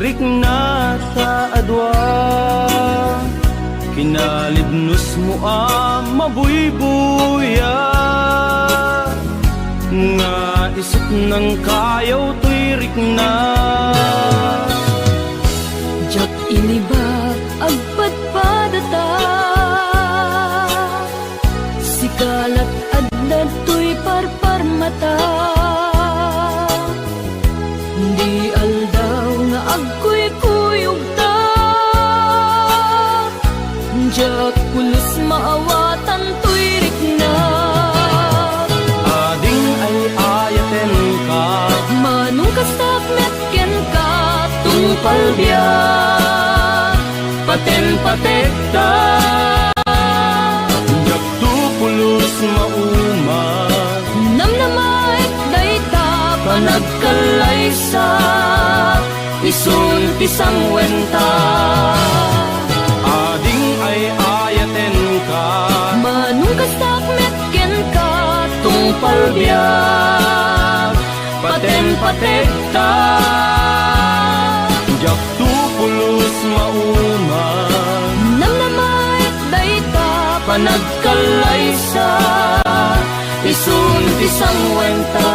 rikna ta adwa kinalidnos mo mabuybuya nga isip ng kayaw to'y rikna. Jak iniba agpadpadata sikalat adlad to'y parparmata di aldaw nga agkuy-kuyog ta jak pulos maawatan to'y rikna. Ading ay ayaten ka Manong kasakmet ken ka tungpal biyak paten-patekta jak tupulos mauma namnamait dayta panagkalaysa isun tisang wenta. Ading ay ayaten ka Manong kasakmet ken ka tungpal biyak paten-patekta jak tupulos mauma namnamait dayta panagkalaysa isun tisang wenta.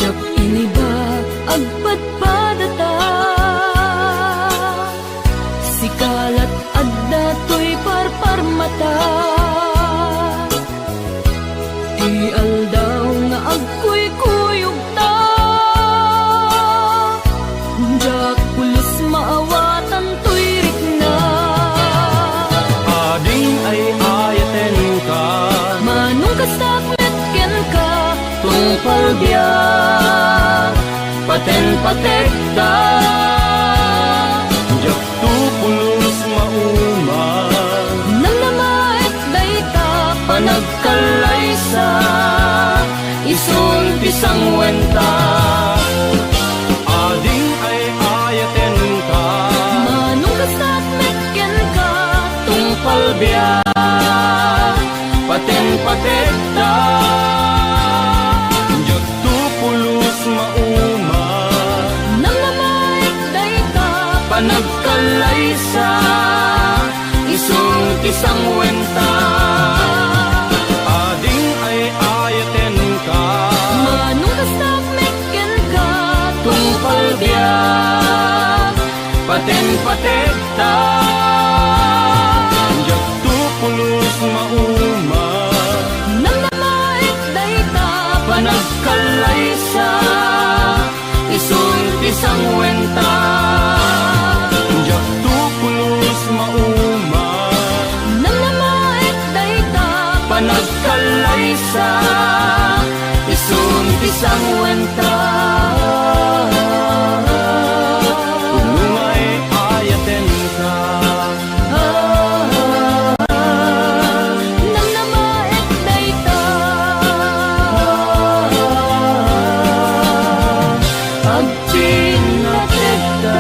jak iniba agpadpadata sikalat adda to'y parparmata di aldaw nga agkuy-kuyog ta jak pulos maawatan to'y rikna. Ading ay ayaten ka Manong kasakmet ken ka tungpal biyak paten-patekta jak tupulos mauma namnamait dayta panagkalaysa isun tisang wenta. Ading ay ayaten ka Manong kasakmet ken ka tungpal biyak paten-patekta jak tupulos mauma namnamait dayta panagkalaysa isun tisang wenta. Ading ay ayaten ka Manong kasakmet ken ka tungpal biyak paten-patekta jak tupulos mauma namnamait dayta panagkalaysa isun tisang wenta. Jak tupulos mauma namnamait dayta panagkalaysa isun tisang wenta. Kung ay ayaten ka namnamait dayta agpinatekta.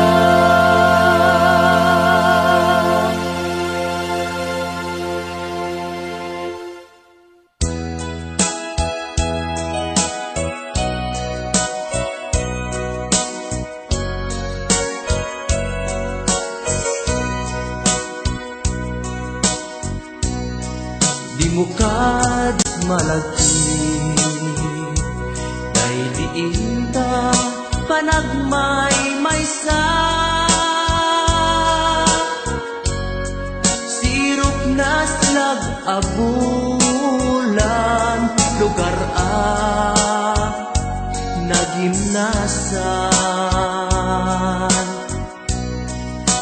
Di mo kad malagi kay diin ta panagmay sa sirop na slag abulan lugar nagimnasan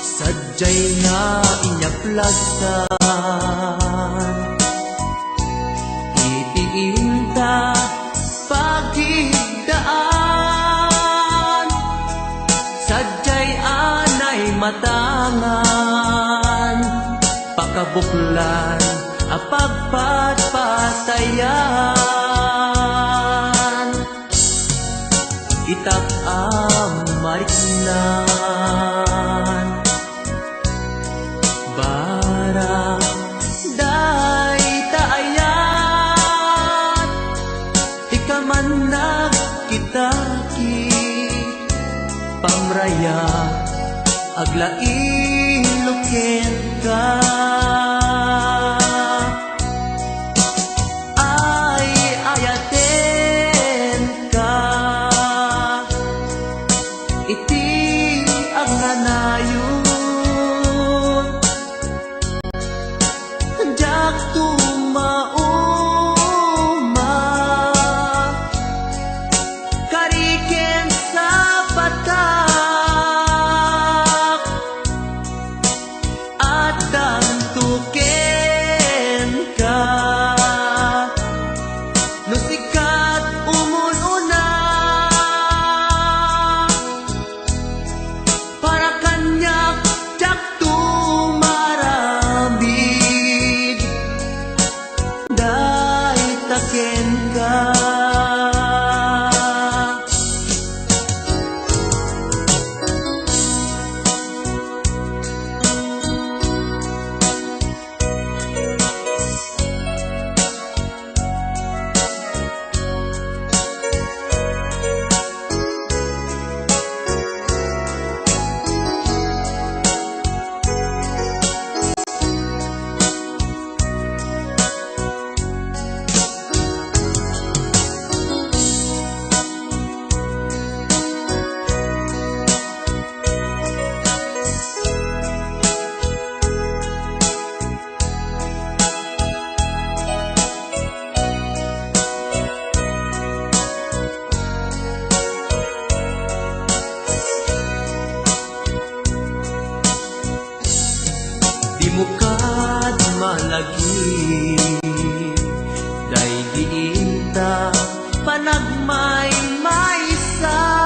sadyay nga inyaplasan itiinta pagigdaan sadyay anay matangan, pakabuklan apagpatpatayan. Itak mariknan barang day taayat, ikaman nagkitaki pamraya aglain ka. Ay ayaten ka, iti ang nanayon, jak tumauma, kariken sa patak, at tuken ka, no sikat umununa, para kanyak jak tumarambig, day taken ka. Di mukad malagi, day diinta panagmay maysa,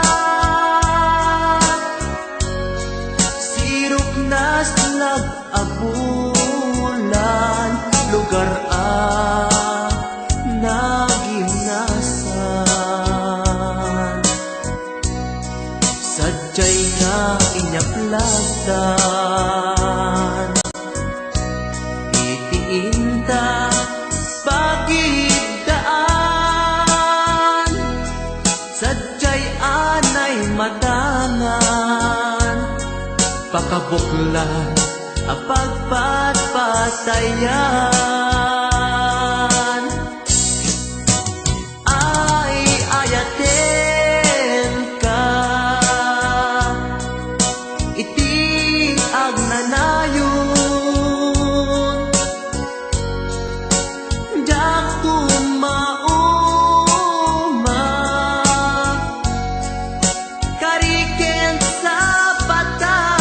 sirup nas nag-abulan, lugar nagimnasan, sadyay na inyaplagdan, itiinta pagidaan, sadyay anay matangan, pakabuklan apagpatpatayan. Ay ayaten ka, iti ang nanayon, jak tumauma, kariken sa patak,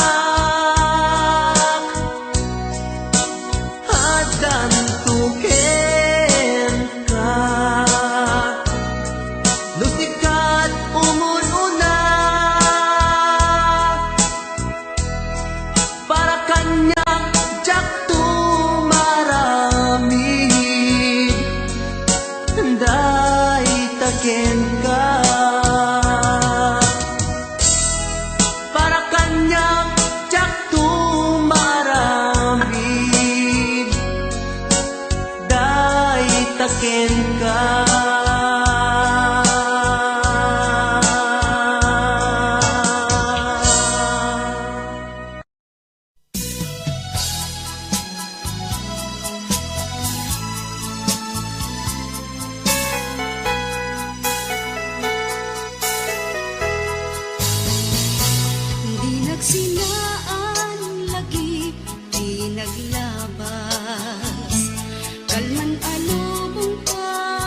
hadan tuken ka, no sikat umununa, para kanyak jak tumaramid, day taken ka, para kanyak jak tumaramid, day taken ka. Di nagsinaan lagi, di naglabas, kalman alubong pa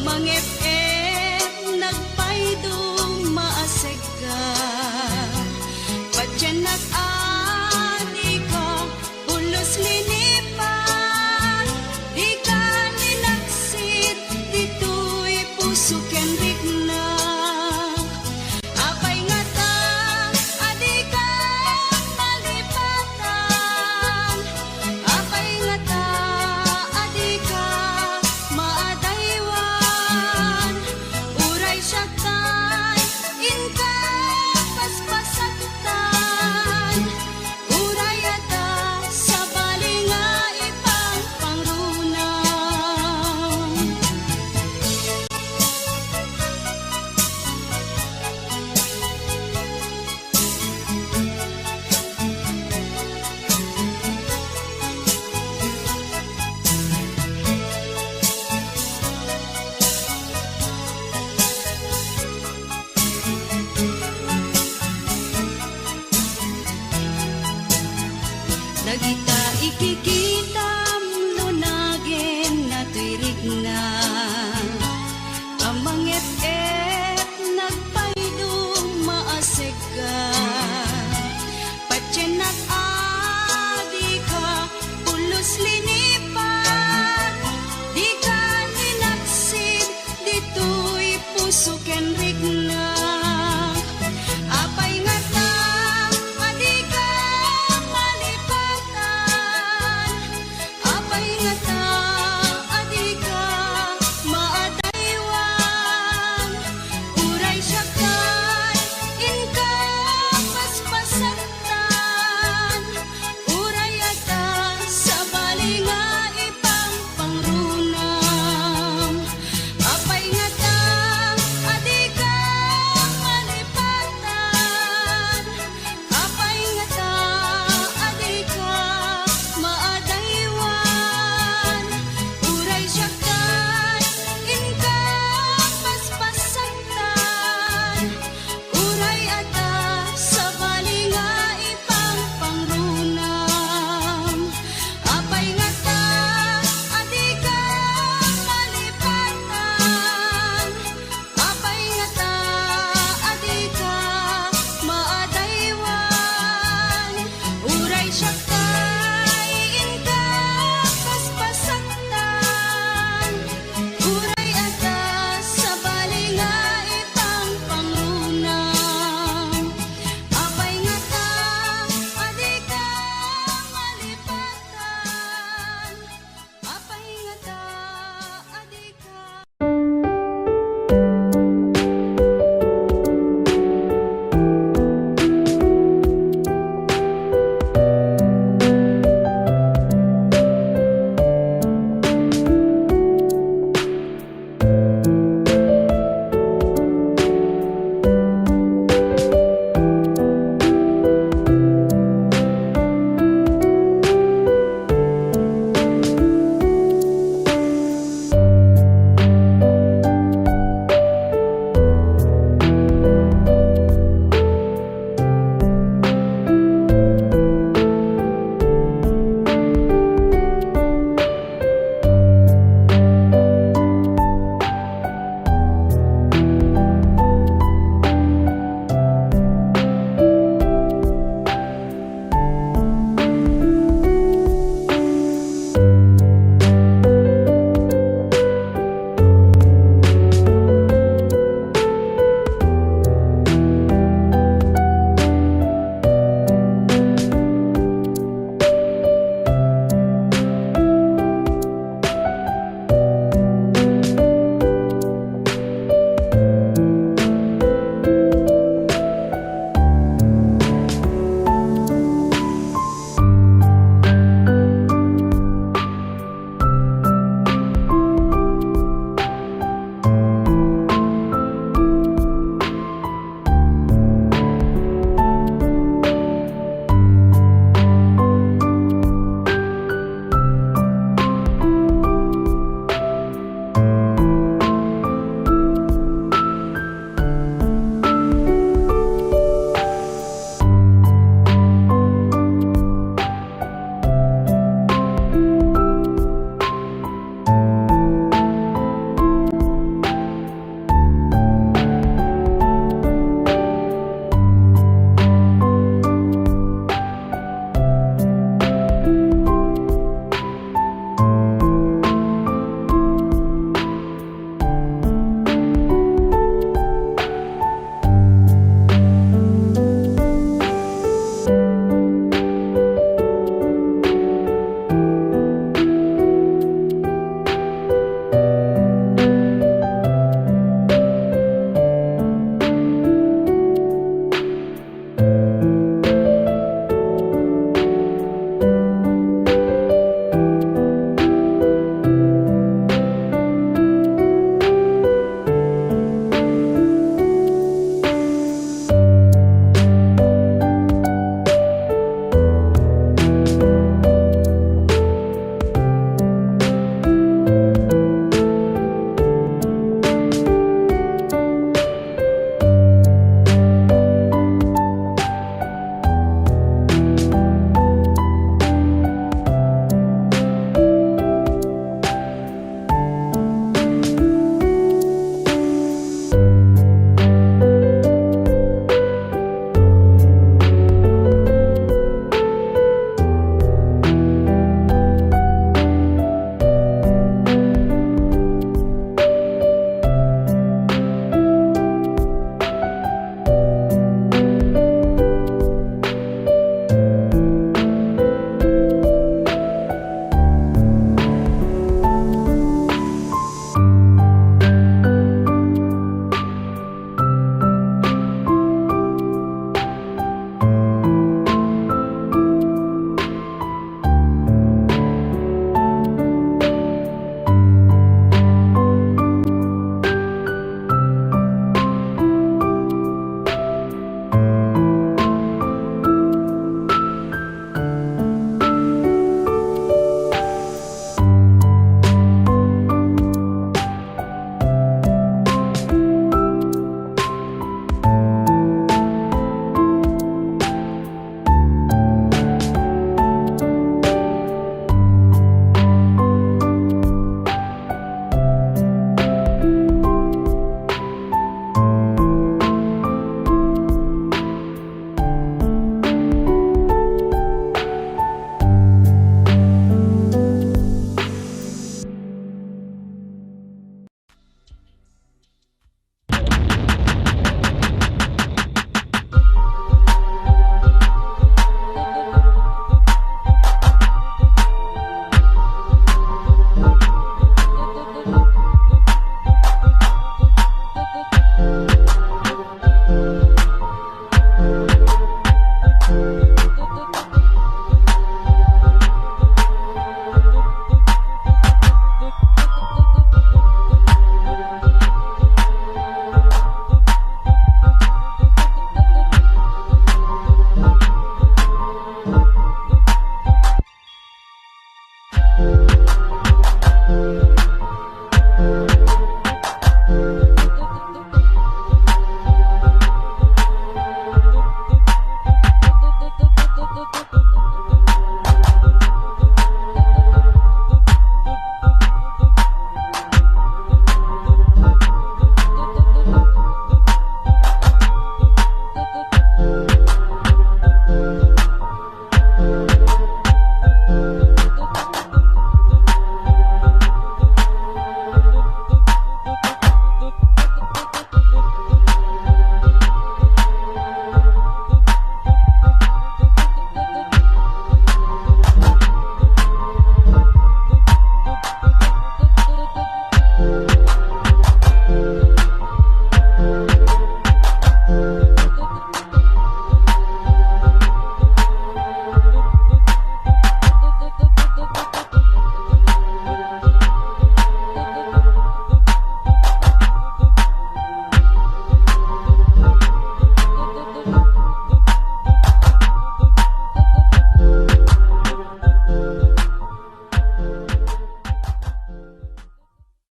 Mang FM